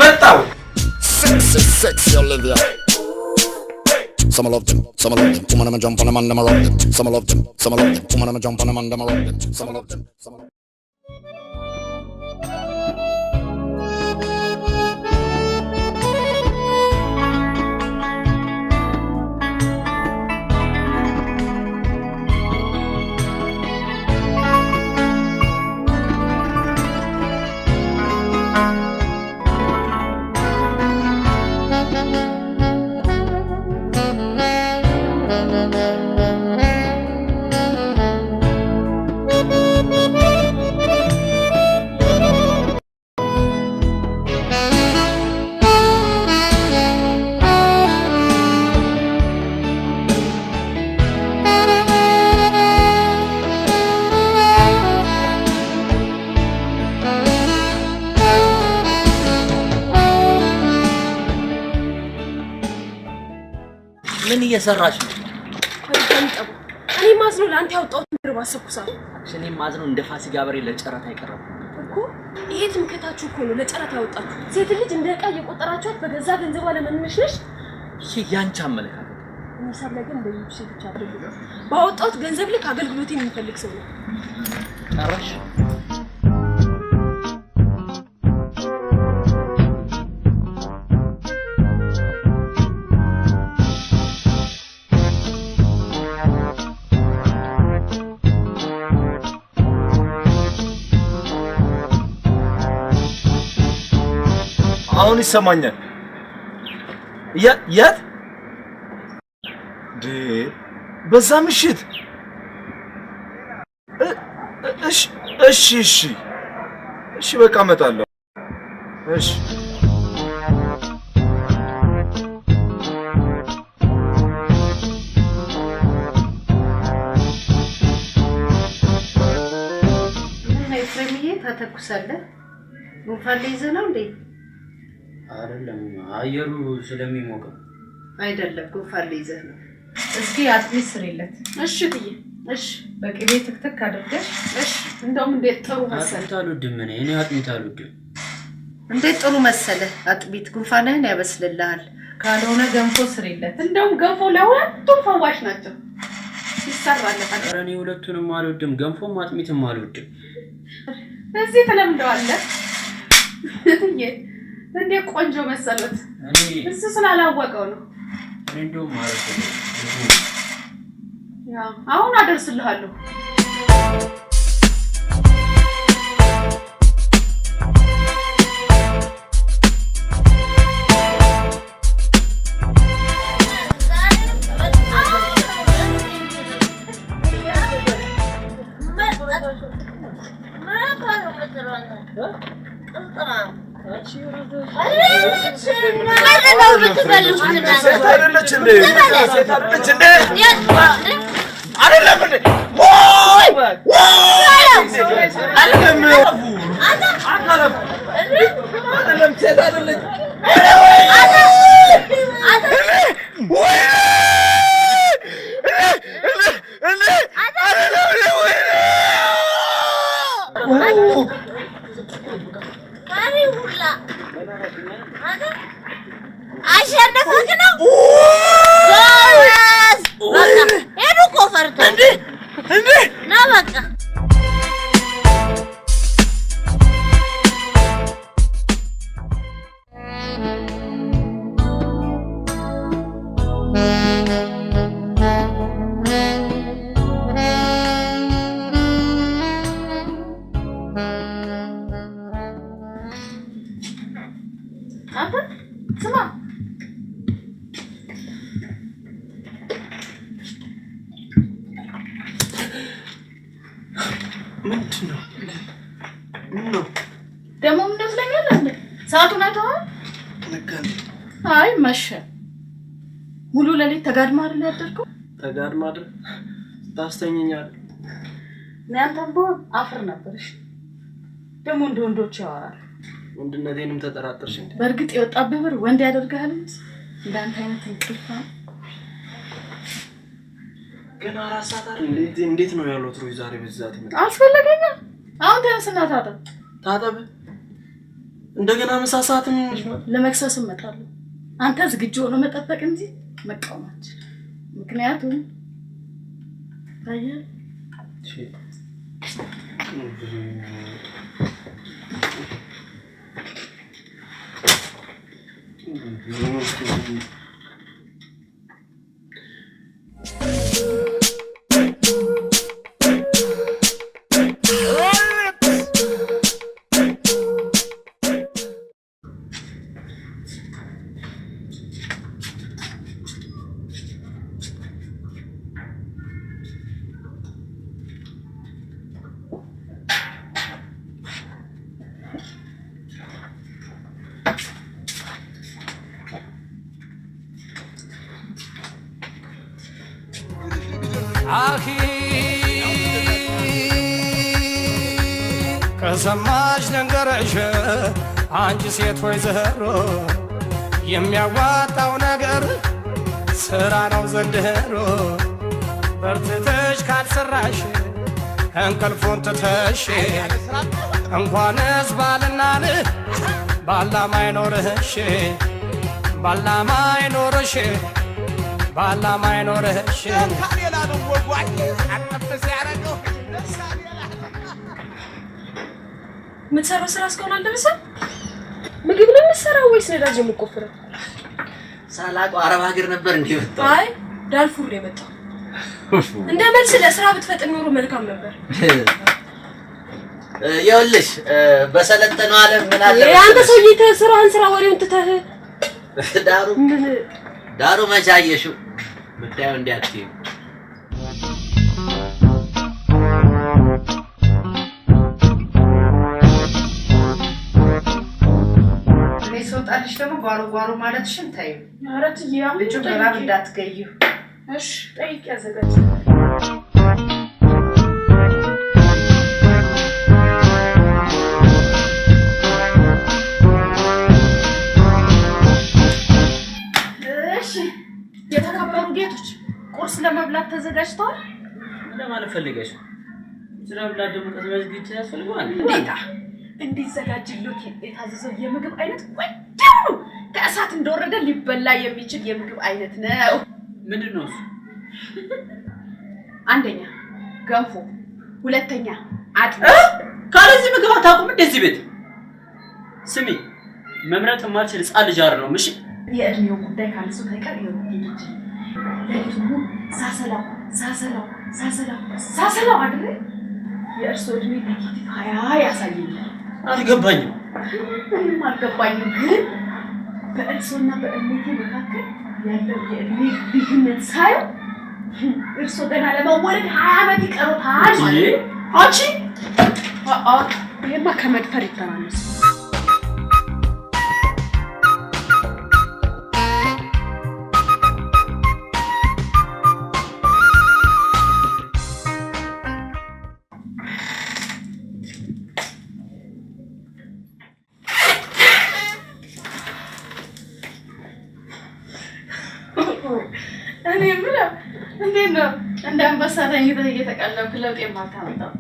መጣው Sexy Olivia. Some love them, some love them. Woman, I'm jump on them and I'm rock them. Some love them, some love them. Woman, I'm jump on them and I'm rock them. Some love them, some love them. ምን እየሰራሽ ነው? እኔ ማዝነው ለአንተ ያወጣሁት ምክር ባሰብኩሳል። እኔ ማዝነው እንደ ፋሲካ በሬ ለጨረታ አይቀርም እኮ። ይሄ ትምክህታችሁ እኮ ነው ለጨረታ ያወጣችሁ። ሴት ልጅ እንደ ዕቃ እየቆጠራችኋት በገዛ ገንዘቧ ለመንነሽነሽ። ይሄ ያንቺ አመለካከት። እኔ ሳለገን በዩቲዩብ ሴት ብቻ አይደለም ባወጣሁት ገንዘብ ልክ አገልግሎቴን የሚፈልግ ሰው ነው። ቀረሽ አሁን ይሰማኛል። የት በዛ ምሽት? እሺ በቃ እመጣለሁ። እሺ ፍሬምዬ ታተኩሳለህ? ጉንፋን ሊይዝህ ነው እንዴ? አይደለም አየሩ ስለሚሞቅ አይደለም ጉንፋን ሊይዝህ ነው። እስኪ አጥሚት ስሪለት። እሺ ትዬ እሺ በቅቤ ትክትክ አድርገሽ። እሺ እንደውም እንዴት ጥሩ መሰለ። አጥሚት አልወድም እኔ አጥሚት አልወድም። እንዴት ጥሩ መሰለ አጥሚት ጉንፋንህን ያበስልልሃል። ካልሆነ ገንፎ ስሪለት። እንደውም ገንፎ ለሁለቱም ፈዋሽ ናቸው። ይሰራል። ኧረ እኔ ሁለቱንም አልወድም፣ ገንፎም አጥሚትም አልወድም። እዚህ ተለምደዋለህ። እንዴ ቆንጆ መሰሎት። እሱ ስላላወቀው ነው። እንደውም ማለት ነው። ያው አሁን አደርስልሃለሁ። አይ መሸ ሙሉ ለሊት ተጋድማ አይደል ያደርኩ ተጋድማ አይደል ታስተኛኛል እናንተም አፍር ነበርሽ ደሞ እንደ ወንዶች ያወራል ወንድነቴንም ተጠራጠርሽ እንዴ በርግጥ የወጣብህ ብር ወንድ ያደርጋል እንዳንተ አይነት እንቅልፋ ገና ራሳታ እንዴት ነው ያለው ትሮይ ዛሬ በዛት ይመጣ አስፈልገኛ አሁን ተነስና ታጠብ እንደገና መሳሳትም ለመክሰስ መጣሉ አንተ ዝግጁ ሆነ መጠበቅ እንጂ መቃወማች ምክንያቱም ታየህ ከሰማሽ ነገርሽ አንቺ ሴት ወይዘሮ የሚያዋጣው ነገር ስራ ነው ዘንድሮ በርትተሽ ካልሰራሽ እንቅልፉን ትተሽ እንኳንስ ባልናን ባላማ አይኖርሽ ባላማ አይኖርሽ ባላማ አይኖርሽ ካሌላ ነው ወጓይ አጥፍስ ያረገው ምትሰራው ስራ እስካሁን አልደረሰም? ምግብ ነው የምትሰራው ወይስ ነዳጅ የምትቆፍረው? ሳላውቀው አረብ ሀገር ነበር እንዴ የመጣው? አይ ዳርፉር ነው የመጣው። እንደ መልስ ለስራ ብትፈጥን ኖሮ መልካም ነበር። ይኸውልሽ በሰለጠነው ዓለም ምን አለ? አንተ ሰውዬ ስራህን ስራ ወሬውን ትተህ ዳሩ መቻየሽው ብታየው እንዲያትይ ሰውጣልሽ ደግሞ ጓሮ ማለትሽን ታዩ አረት ይያም ልጁ በራብ እንዳትገዩ እሺ ጠይቅ ያዘጋጅ እሺ የተከበሩ ጌቶች ቁርስ ለመብላት ተዘጋጅተዋል ለማለት ፈልገሽ ስለብላ ደግሞ ተዘጋጅ ያስፈልጋል እንዴታ እንዲዘጋጅልዎት የታዘዘው የምግብ አይነት ወዲያው ከእሳት እንደወረደ ሊበላ የሚችል የምግብ አይነት ነው። ምንድነው እሱ? አንደኛ ገንፎ፣ ሁለተኛ አጥሚ። ካለዚህ ምግብ አታውቁም እንደዚህ ቤት? ስሚ መምረጥ የማልችል ሕፃን ልጅ አይደለሁም። እሺ የእድሜው ጉዳይ ካነሱ ታይቀር ይወድልኝ። ለይቱ ሳሰላው አይደል? የእርሶ እድሜ ኔጌቲቭ 20 ያሳየኛል። አልገባኝም። ምንም አልገባኝም። ግን በእርሶና በእድሜቴ መካከል ያለው የእድሜ ልዩነት ሳየው እርሶ ገና ለመወለድ 20 ዓመት ይቀሩታል ማለት ነው። አንቺ ይሄማ ከመድፈር ይተናነስ። እኔ ምንም እንዴት ነው እንደ አንበሳ ተኝተህ እየተቀለብክ ለውጥ የማታመጣው?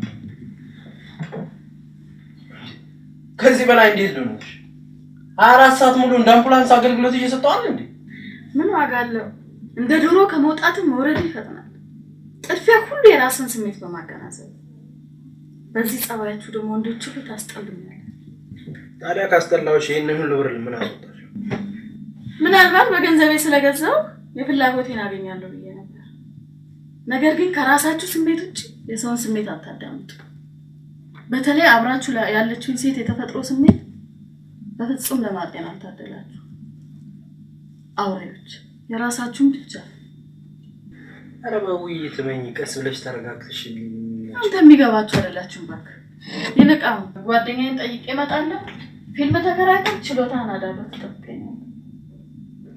ከዚህ በላይ እንዴት ነው? 24 ሰዓት ሙሉ እንደ አምቡላንስ አገልግሎት እየሰጠው አይደል እንዴ? ምን ዋጋ አለው? እንደ ዶሮ ከመውጣትም መውረድ ይፈጥናል። ጥድፊያ ሁሉ የራስን ስሜት በማገናዘብ በዚህ ጸባያችሁ ደግሞ ወንዶች ሁሉ ታስጠሉኛል። ታዲያ ካስጠላዎች ይሄንን ሁሉ ብር ምን አወጣሽ? ምናልባት በገንዘቤ ስለገዛው የፍላጎቴን አገኛለሁ ብዬ ነበር። ነገር ግን ከራሳችሁ ስሜት ውጪ የሰውን ስሜት አታዳምጡ። በተለይ አብራችሁ ያለችውን ሴት የተፈጥሮ ስሜት በፍጹም ለማጤን አልታደላችሁ። አውሬዎች የራሳችሁን ብቻ። ኧረ በውይይት መኝ ቀስ ብለሽ ተረጋግተሽ አንተ የሚገባችሁ አይደላችሁም። እባክህ ይልቃው ጓደኛዬን ጠይቄ እመጣለሁ። ፊልም ተከራይተን ችሎታህን አዳብረህ ትጠብቀኛለህ።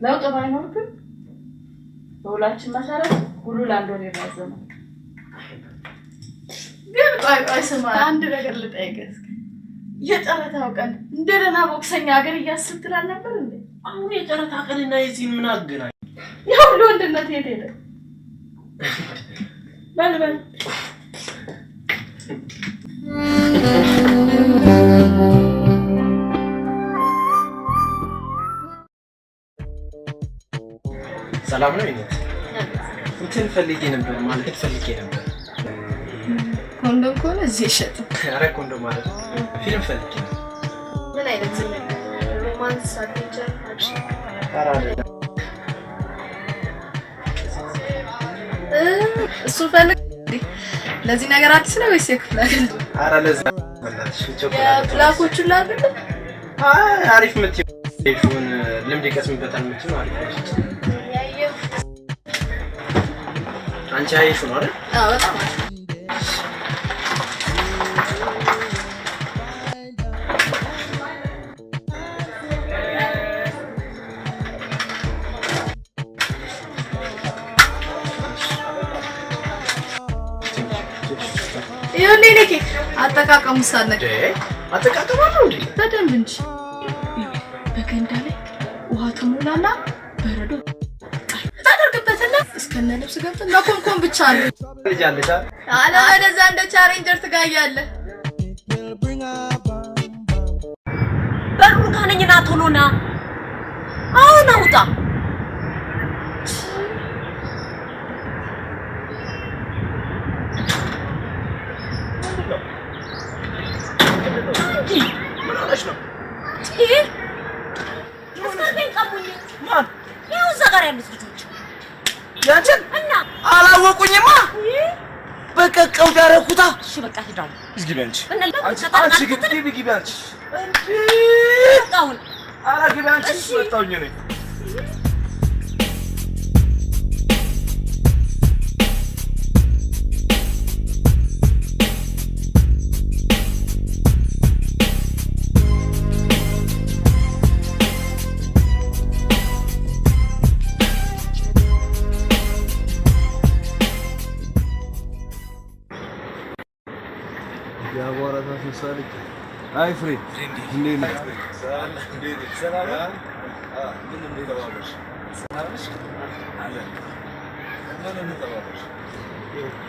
ለውጥ ባይኖር ግን በሁላችን መሰረት ሁሉ ለአንድ ወር ይራዘማል። ግን ቆይ ስማ፣ አንድ ነገር ልጠይቅህ። የጨረታው ቀን እንደ ደህና ቦክሰኛ ሀገር እያስብ ትላል ነበር እንዴ? አሁን የጨረታ ቀንና የዚህን ምን አገናኝ? ያው ለወንድነት የት ሄደ? በል ሰላም ነው ይነት እንትን ፈልጌ ነበር ማለት ፈልጌ ነበር። ኮንዶም ኮነ እዚህ ይሸጥ። ኧረ ኮንዶም ማለት ፊልም ፈልጌ ነበር። ምን አይነት ፊልም? ሮማንስ፣ አድቬንቸር፣ አክሽን? ኧረ አይደለም። እሱ ፈልግ። ለዚህ ነገር አዲስ ነው ወይስ የክፍለ ሀገር? ኧረ ለዛ በእናትሽ ቾኮላት የብላኮቹን ላድርግ? አሪፍ የምትይውን ልምድ ይቀስምበታል የምትይው አሪፍ ነው። አንቺ አይሹ ነው አይደል? አዎ በጣም ይሁን ነኝ። አጠቃቀሙ ሳነቅ አጠቃቀሙ ነው እንዴ? በደንብ እንጂ በገንዳ ላይ ውሃ ተሞላና በረዶ ታደርግበትና እስከነ ልብስ ገብተና ኮንኮን ብቻ ነው ልጅ አለ ወደዛ እንደ ቻሌንጀር ትጋያለህ። በሩን ካነኝና ቶሎና አሁን አውጣ። ምን ሆነሽ ነው? ያው እዛ ጋር ያሉት ልጆች ያንቺን እና አላወቁኝማ። በቀቀው ዳረኩታ። እሺ በቃ ሄዳው እስኪ ቢያንቺ አንቺ ግቢ ቢያንቺ በቃውን ኧረ ግቢ አንቺ ወጣሁኝ ነኝ። አይ ፍሬድ እንዴት ነህ? ሰላም ምን እንደተባባሽ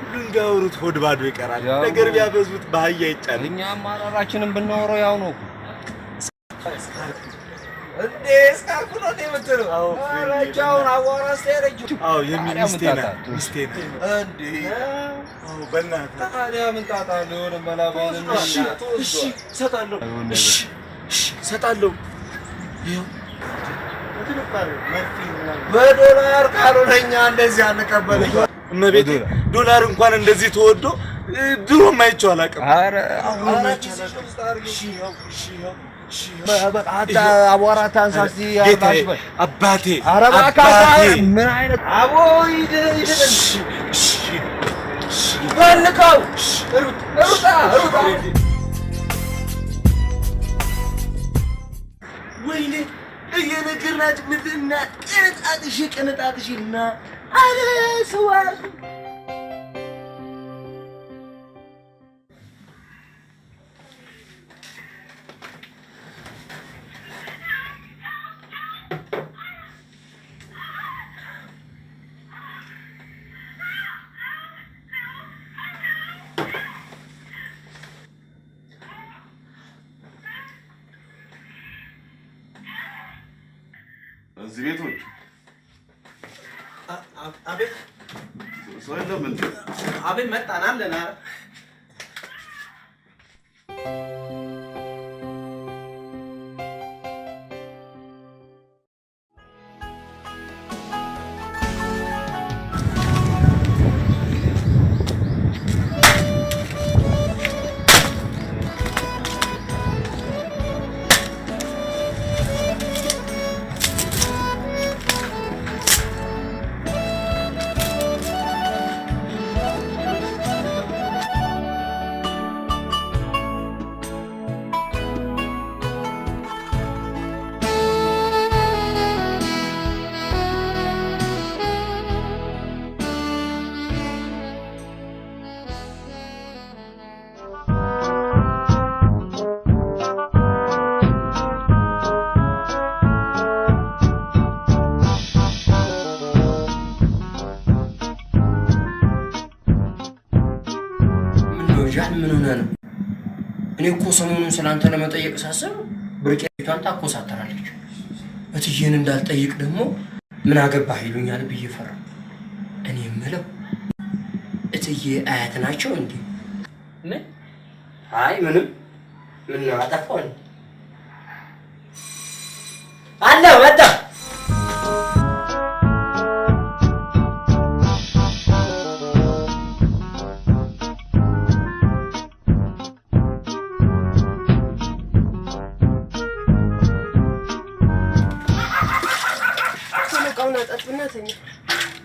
ሁሉን ቢያወሩት ሆድ ባዶ ይቀራል። ነገር ቢያበዙት በአህያ ይጫን። እኛ አማራራችንን ብናወራው ያው ነው። እንዴ ስካርፍ ነው የምትለው? አረጃውን አዋራ አስተያየች። አዎ የሚስቴ ናት ሚስቴ ናት። እንዴ አዎ በእናትህ ታዲያ ምን ጣጣ ነው? የሆነ መላባል ነው። እሺ ሰጣለሁ። እሺ ሰጣለሁ። ይኸው በዶላር ካልሆነኛ እንደዚህ አንቀበልም። እመቤቴ ዶላር እንኳን እንደዚህ ተወዶ ድሮም አይቼው አላውቅም። ኧረ አሁን አቧራ ታንሳሲ አባቴ ምን አይነት አቦ ይፈልቀው ሩጣ ወይኔ እየነገርናት ምንድና ቅንጣትሽና አለ ሰዋር እዚህ ቤቶች አቤት ሰው የለም እንዴ? አቤት መጣን አለን። ኧረ ምን ሆነ ነው? እኔ እኮ ሰሞኑን ስላንተ ለመጠየቅ ሳስብ ብርቄቷን ታኮሳተራለች። እትዬን እንዳልጠይቅ ደግሞ ምን አገባህ ይሉኛል ብዬ ፈራሁ። እኔ የምለው እትዬ አያት ናቸው እንዴ? ምን? አይ ምንም። ምን ነው አጠፋው? አለ ወጣ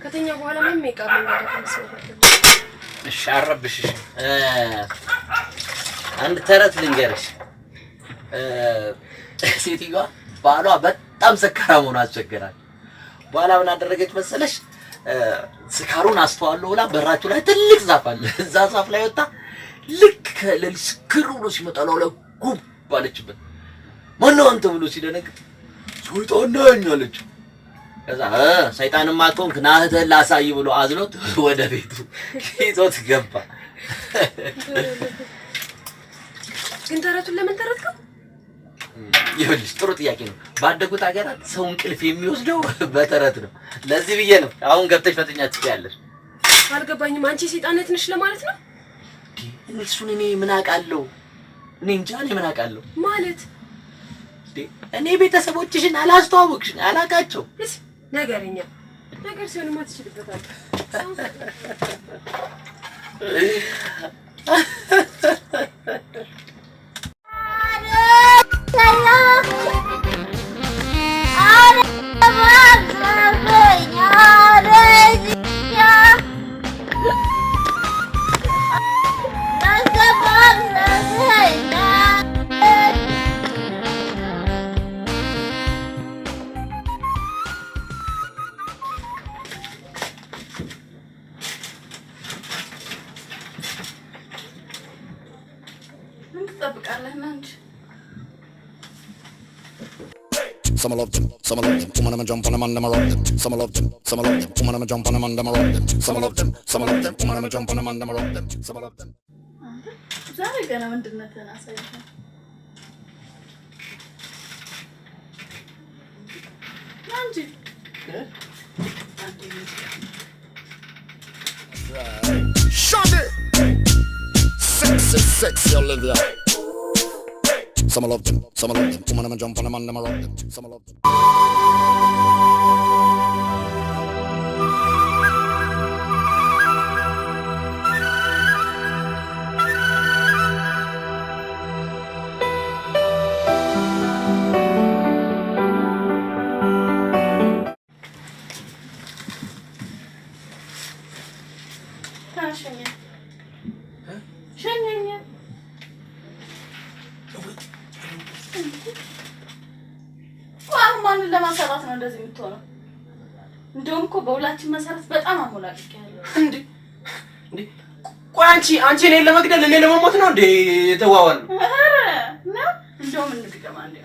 ከተኛ በኋላ ምን ሜካፕ እንደደረሰ እሺ አረብሽ አንድ ተረት ልንገርሽ። ሴትዮዋ ባሏ በጣም ሰካራም ሆኖ አስቸገራት። በኋላ ምን አደረገች መሰለሽ? ስካሩን አስተዋለሁ ብላ በራችሁ ላይ ትልቅ ዛፍ አለ። እዛ ዛፍ ላይ ወጣ ልክ ለሊት ክሩ ብሎ ሲመጣ ነው ጉብ ባለችበት። ማነው አንተ ብሎ ሲደነግጥ ሰይጣን ነኝ አለች። ከዛ ሰይጣንማ አትሆንክ ና እህትህን ላሳይ ብሎ አዝሎት ወደ ቤቱ ይዞት ገባ። ግን ተረቱን ለምን ተረትከው? ይኸውልሽ ጥሩ ጥያቄ ነው። ባደጉት ሀገራት ሰው እንቅልፍ የሚወስደው በተረት ነው። ለዚህ ብዬ ነው አሁን ገብተሽ ፈተኛ ትችያለሽ። አልገባኝም። አንቺ ሰይጣነት ነሽ ለማለት ነው? እሱን እኔ ምን አውቃለሁ? እኔ እንጃ እኔ ምን አውቃለሁ ማለት እኔ ቤተሰቦችሽን አላስተዋወቅሽኝ አላውቃቸው። ነገርኛ ነገር ሲሆንማ ትችልበታለህ። Some love them, some love them. Woman, I'm jump on them and I'm rock them. Some love them, some love them. Woman, I'm jump on them and I'm rock them. Some love them, some love them. Woman, I'm jump on them and I'm rock them. Some love them. ዛሬ ገና ምንድነው ተናሳይሽ? አንቺ Shut it! Sexy Olivia. Some love them, some love them. Woman, I'm jump on them and them around them. Some love them. ለማሰራት ነው እንደዚህ የምትሆነው እንደውም እኮ በሁላችን መሰረት በጣም አሞላልቀያለሁ እንዴ ቆይ አንቺ እኔን ለመግደል እኔ ለመሞት ነው እንዴ የተዋዋል ነው እንደውም እንድገማ እንዴ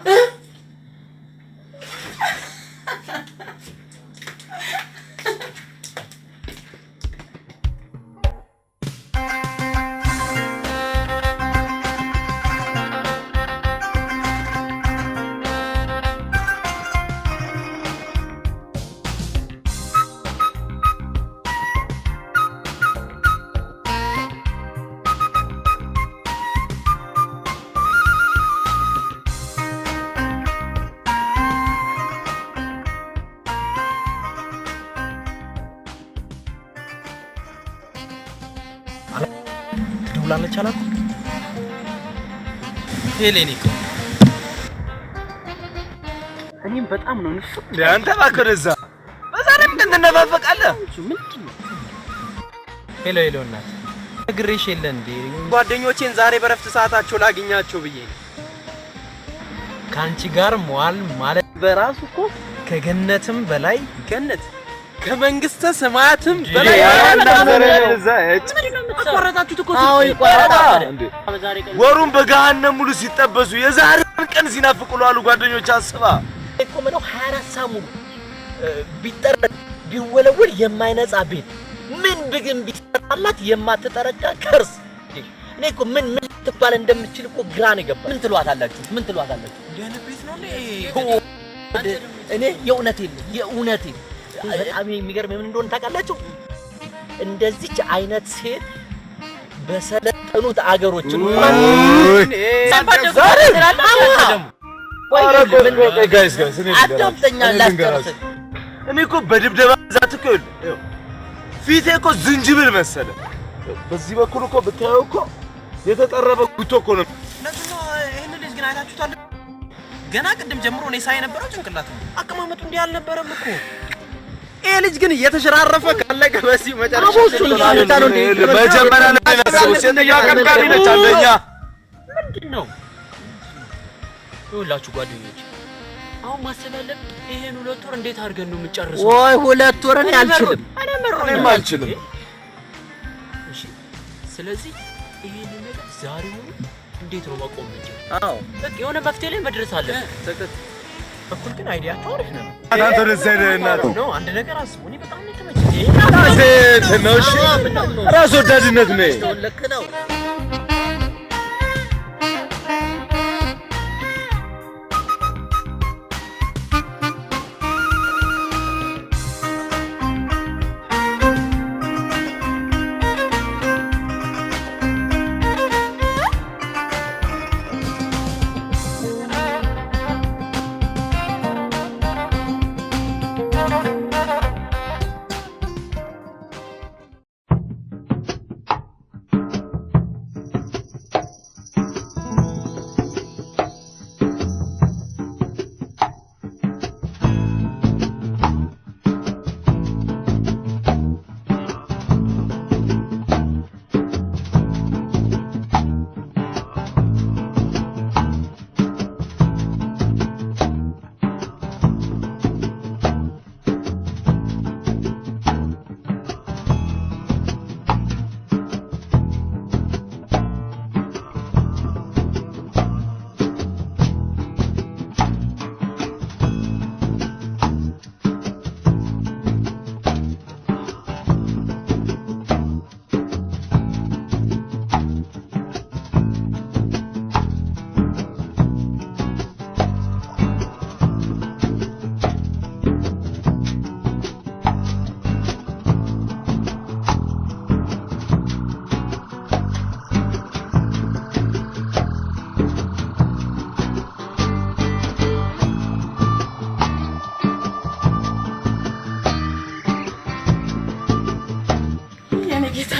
ትደውላለች አላልኩ ሄሌኒኮ እኔም በጣም ነው ንፍ አንተ ባከረዛ በዛሬም እንደነፋፈቃለህ ምንድነው ሄሎ እናት ግሬሽ የለ እንዴ ጓደኞቼን ዛሬ በረፍት ሰዓታቸው ላገኛቸው ብዬ ነው ካንቺ ጋር መዋል ማለት በራሱ እኮ ከገነትም በላይ ገነት ከመንግስተ ሰማያትም በላይ አቆረጣችሁት እኮ አዎ ይቆረጣል እንዴ ወሩን በገሃነም ሙሉ ሲጠበሱ የዛሬን ቀን ሲናፍቁሉ አሉ ጓደኞች አስባ እኮ ምነው 24 ሳሙሉ ቢጠረ ቢወለወል የማይነጻ ቤት ምን ብግም ቢሰጣላት የማትጠረቃ ከርስ እኔ እኮ ምን ትባል እንደምትችል እኮ ግራን ይገባ ምን ትሏታላችሁ ለነ ቤት ነው እኔ የእውነቴን በጣም የሚገርም ምን እንደሆነ ታውቃላችሁ እንደዚች አይነት ሴት በሰለጠኑት አገሮች እንኳን ጋይስ አዳምጠኛ ላስተርስ እኔ እኮ በድብደባ ዛት እኮ ፊቴ እኮ ዝንጅብል መሰለ በዚህ በኩል እኮ ብታየው እኮ የተጠረበ ጉቶ እኮ ነው ለዚህ ይሄን ልጅ ግን አይታችሁታል ገና ቅድም ጀምሮ እኔ ሳይ ነበረው ጭንቅላት አቀማመጡ እንዲህ አልነበረም እኮ ይሄ ልጅ ግን እየተሸራረፈ ካለቀ በዚህ መጨረሻ መጀመሪያ ላይ ነው ሴትኛ ቀምቃሪ ነች አንደኛ ምንድነው ይኸውላችሁ ጓደኞች አሁን ማሰላለም ይሄን 2 ወር እንዴት አድርገን ነው የምንጨርሰው ወይ 2 ወር እኔ አልችልም እኔም አልችልም እሺ ስለዚህ ይሄን ነገር ዛሬው እንዴት ነው ማቆም እንችላለን አዎ በቃ የሆነ መፍትሄ ላይ መድረስ አለብን በኩል ግን አይዲያቸው አሪፍ ነው አንተ ረዘይናቱ ነው አንድ ነገር አስቡ እኔ በጣም ነው ተመቸኝ ተነሽ ራስ ወዳድነት ነው ልክ ነው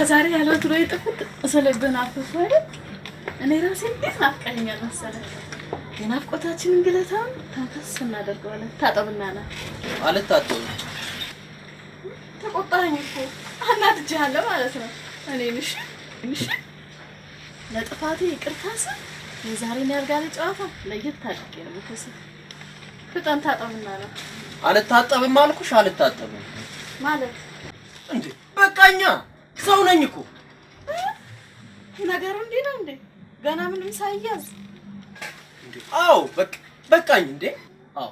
ዛሬ ያለው ድሮ ይጥፍት ስለብን አፍሶ አይደል? እኔ ራሴ እንዴት ናፍቀኛል መሰለህ። የናፍቆታችንን ግለታ ታፈስ እናደርገዋለን። ታጠብና ና አልታጠብም። ተቆጣኝ እኮ አናድጄሃለሁ ማለት ነው። እኔንሽ ለጥፋቴ ይቅርታ ስል የዛሬን ያርጋለ ጨዋታ ለየት አድርጌ ነው የምከስህ። ፍጠን ታጠብና ና። አልታጠብም አልኩሽ አልታጠብም ማለት እንዴ በቃኛ ሰው ነኝ እኮ ነገሩ እንዴ ነው እንዴ ገና ምንም ሳይያዝ እንዴ አው በቃኝ እንዴ አው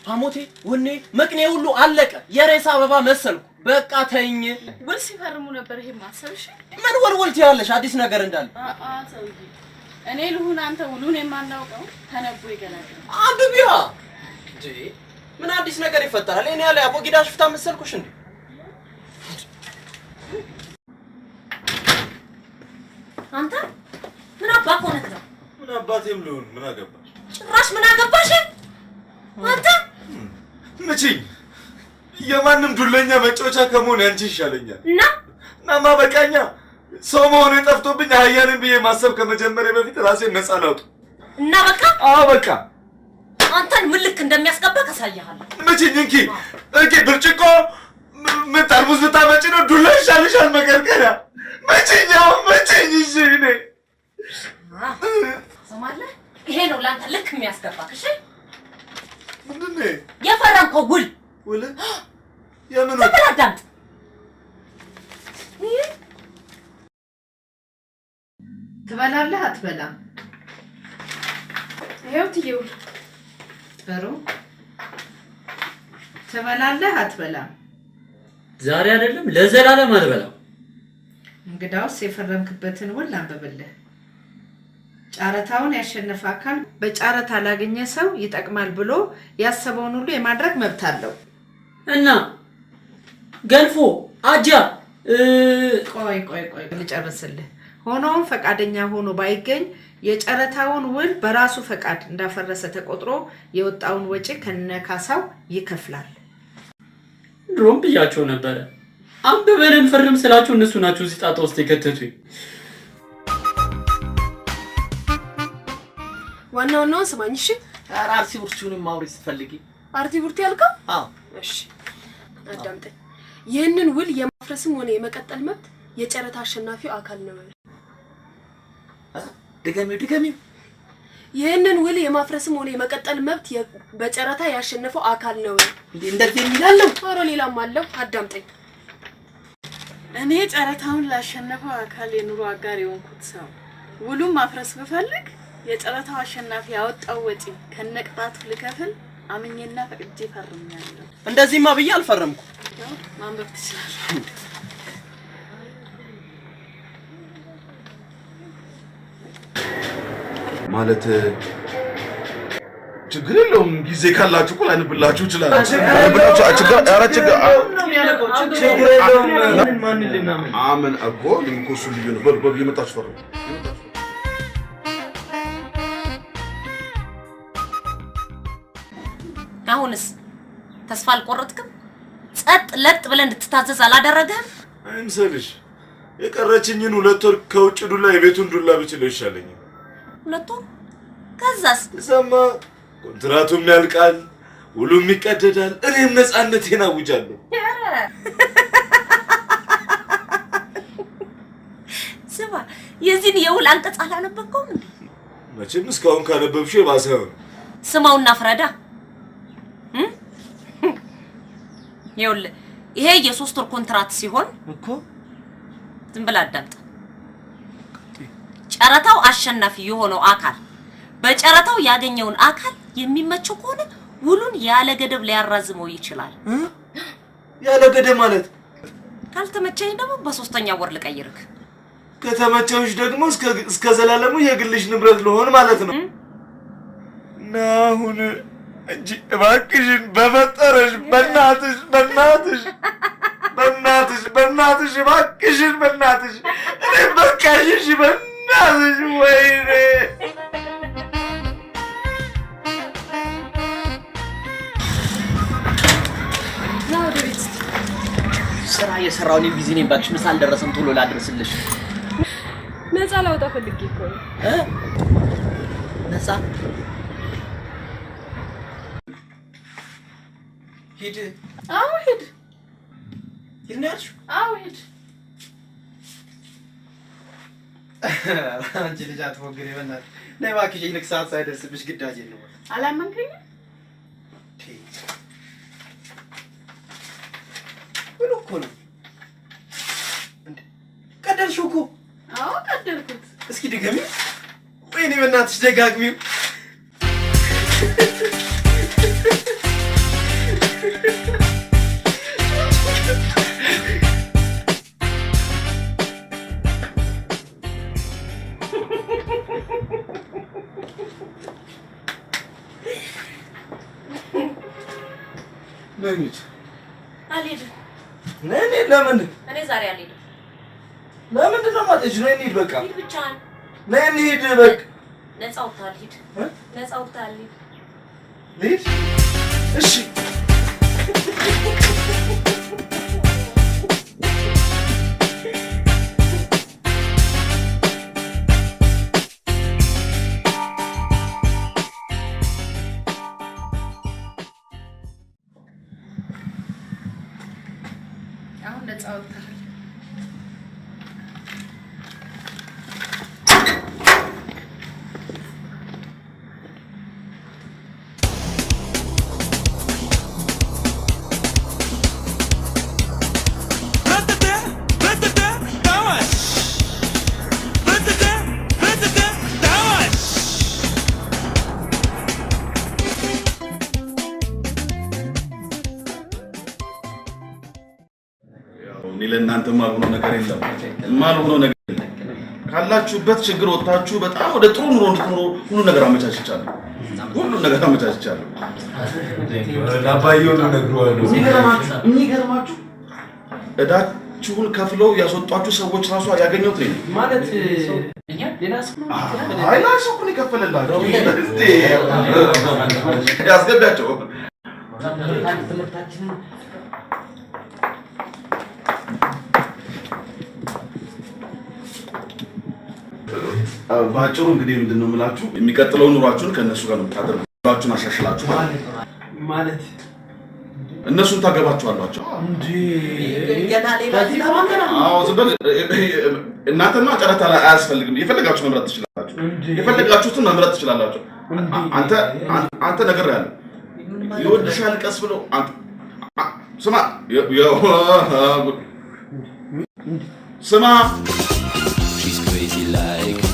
ሐሞቴ ወኔ መቅኔ ሁሉ አለቀ የሬሳ አበባ መሰልኩ በቃ ተኝ ውል ሲፈርሙ ነበር ይሄ ማሰብሽ ምን ወልወልት ያለሽ አዲስ ነገር እንዳለ ሰውዬ እኔ ልሁን አንተ ውሉን የማናውቀው ተነቦ ይገላል አንብቢያ እንዴ ምን አዲስ ነገር ይፈጠራል እኔ ያለ አቦጊዳ ሽፍታ መሰልኩሽ እንዴ አንተ ምን አባክ ሆነህ ነው? ምን አባቴም ልሁን ምን አገባሽ? ጭራሽ ምን አገባሽ? አንተ መቼኝ የማንም ዱለኛ መጫወቻ ከመሆን ያንቺ ይሻለኛል። ናማ በቃኛ ሰው መሆኔ ጠፍቶብኝ አህያንን ብዬ ማሰብ ከመጀመሪያ በፊት ራሴን ነፃ ላውጥ እና በቃ በቃ አንተን ምን ልክ እንደሚያስገባ ካሳያለሁ። መቼኝ እንኪ ብርጭቆ ምን ጠርሙስ ብታመጪ ነው ዱላ ይሻልሻል መቀርቀሪያ መቼኝ እሺ እኔ ሰማለህ ይሄ ነው ላንተ ልክ የሚያስገባክ እሺ ምንድነው የፈረምከው ውል የምን ተበላዳምጥ ትበላለህ አትበላም ይሄው ትየው ጥሩ ትበላለህ አትበላም ዛሬ አይደለም ለዘላለም አልበላም እንግዳውስ የፈረምክበትን ውል አንብብልህ ጫረታውን ያሸነፈ አካል በጫረታ ላገኘ ሰው ይጠቅማል ብሎ ያሰበውን ሁሉ የማድረግ መብት አለው እና ገንፎ አጃ ቆይ ልጨርስልህ ሆኖም ፈቃደኛ ሆኖ ባይገኝ የጨረታውን ውል በራሱ ፈቃድ እንዳፈረሰ ተቆጥሮ የወጣውን ወጪ ከነካሳው ይከፍላል ድሮም ብያቸው ነበር አንብበን ፈርም ስላችሁ እነሱ ናቸው እዚህ ጣጣ ውስጥ የከተቱኝ ዋናው ስማኝ እሺ አርሲ ቡርቹንም ማውሪስ ፈልጊ አርቲ ቡርቲ ያልከው አዎ እሺ አዳምጠኝ ይህንን ውል የማፍረስም ሆነ የመቀጠል መብት የጨረታ አሸናፊው አካል ነው ድገሚው ይህንን ውል የማፍረስም ሆነ የመቀጠል መብት በጨረታ ያሸነፈው አካል ነው እንደዚህ የሚላለው ኧረ ሌላም አለው አዳምጠኝ እኔ ጨረታውን ላሸነፈው አካል የኑሮ አጋር የሆንኩት ሰው ውሉን ማፍረስ ብፈልግ የጨረታው አሸናፊ ያወጣው ወጪ ከነቅጣቱ ልከፍል አምኜና ፈቅጄ ፈርሜያለሁ እንደዚህማ ብዬ አልፈረምኩ ማንበብ ትችላለህ ማለት ችግር የለውም ጊዜ ካላችሁ እኮ ላንብላችሁ ይችላል ችግር የለውም ማን ልናምን አምን እኮ ልንኮሱ ልዩ ነው በል የመጣችሁ ፈርሙ አሁንስ ተስፋ አልቆረጥክም ጸጥ ለጥ ብለን እንድትታዘዝ አላደረገህም አይምሰልሽ የቀረችኝን 2 ወር ከውጭ ዱላ የቤቱን ዱላ ብችለው ይሻለኛል 2 ወር ከዛስ ሰማ ኮንትራቱም ያልቃል ውሉም ይቀደዳል እኔም ነፃነቴን አውጃለሁ ስማ የዚህን የውል አንቀጽ አላነበብከውም እንዴ መቼም እስካሁን ካነበብሽው የባሰው ስማውና ፍረዳ ይኸውልህ ይሄ የ3 ወር ኮንትራት ሲሆን እኮ ዝም ብለህ አዳምጥ ጨረታው አሸናፊ የሆነው አካል በጨረታው ያገኘውን አካል የሚመቸው ከሆነ ውሉን ያለ ገደብ ሊያራዝመው ይችላል ያለ ገደብ ማለት ካልተመቸኝ ደግሞ በ3ኛ ወር ልቀይርክ ከተመቸውሽ ደግሞ እስከ ዘላለሙ የግልሽ ንብረት ልሆን ማለት ነው ናሁን እንጂ እባክሽን በፈጠረሽ በእናትሽ እባክሽን በእናትሽ እኔ በቃሽሽ በእናትሽ ወይኔ ስራ የሰራው ነው ቢዚ ነኝ ባክሽ ምሳ አልደረሰም ቶሎ ላድርስልሽ ነፃ ላውጣ ፈልጌ እኮ ነው ነፃ ሂድ አዎ ሂድ ሂድ ነው ያልሽው አዎ ሂድ አንቺ ልጅ አትፎግሪ በእናትሽ ነይ እባክሽ ይልቅ ሰዓት ሳይደርስብሽ ግዳጅ የለም አላመንከኝም ምን እኮ ነው እንዴ ቀደልሽው እኮ አዎ ቀደልኩት እስኪ ድገሚ ወይኔ በእናትሽ ደጋግሚው ነኝት አልሄድም ነኝ ለምን እኔ ዛሬ አልሄድም ለምንድን ነው የማትሄጂው? ነይ እንሂድ በቃ ሂድ ብቻህን ነይ እንሂድ በቃ ነፃ ወጥተሃል ሂድ ነፃ ወጥተሃል ሂድ ልሂድ እሺ አሁን ነፃ ወጥተሃል እኔ ለእናንተ ማልሆነው ነገር የለም ማልሆነው ነገር የለም ካላችሁበት ችግር ወጣችሁ በጣም ወደ ጥሩ ኑሮ እንድትኖሩ ሁሉ ነገር አመቻችቻለሁ ለአባዬው ነግሬዋለሁ የሚገርማችሁ እዳችሁን ከፍለው ያስወጧችሁ ሰዎች ራሱ ያገኘሁት ነኝ ማለት እኛ ሌላ ሰው አይ ላ ሰው ነው የከፈለላችሁ ያስገባቸው ትምህርታችንን ባጭሩ እንግዲህ ምንድነው የምላችሁ የሚቀጥለው ኑሯችሁን ከነሱ ጋር ነው የምታደርጉት ኑሯችሁን አሻሽላችሁ ማለት እነሱን ታገባችኋላችሁ እንዴ ገና ሌላ አዎ ዝም እናንተማ ጨረታ ላይ አያስፈልግም የፈለጋችሁ መምረጥ ትችላላችሁ የፈለጋችሁትን መምረጥ ትችላላችሁ አንተ ነገር ያለ ይወድሻል ቀስ ብሎ ስማ She's crazy like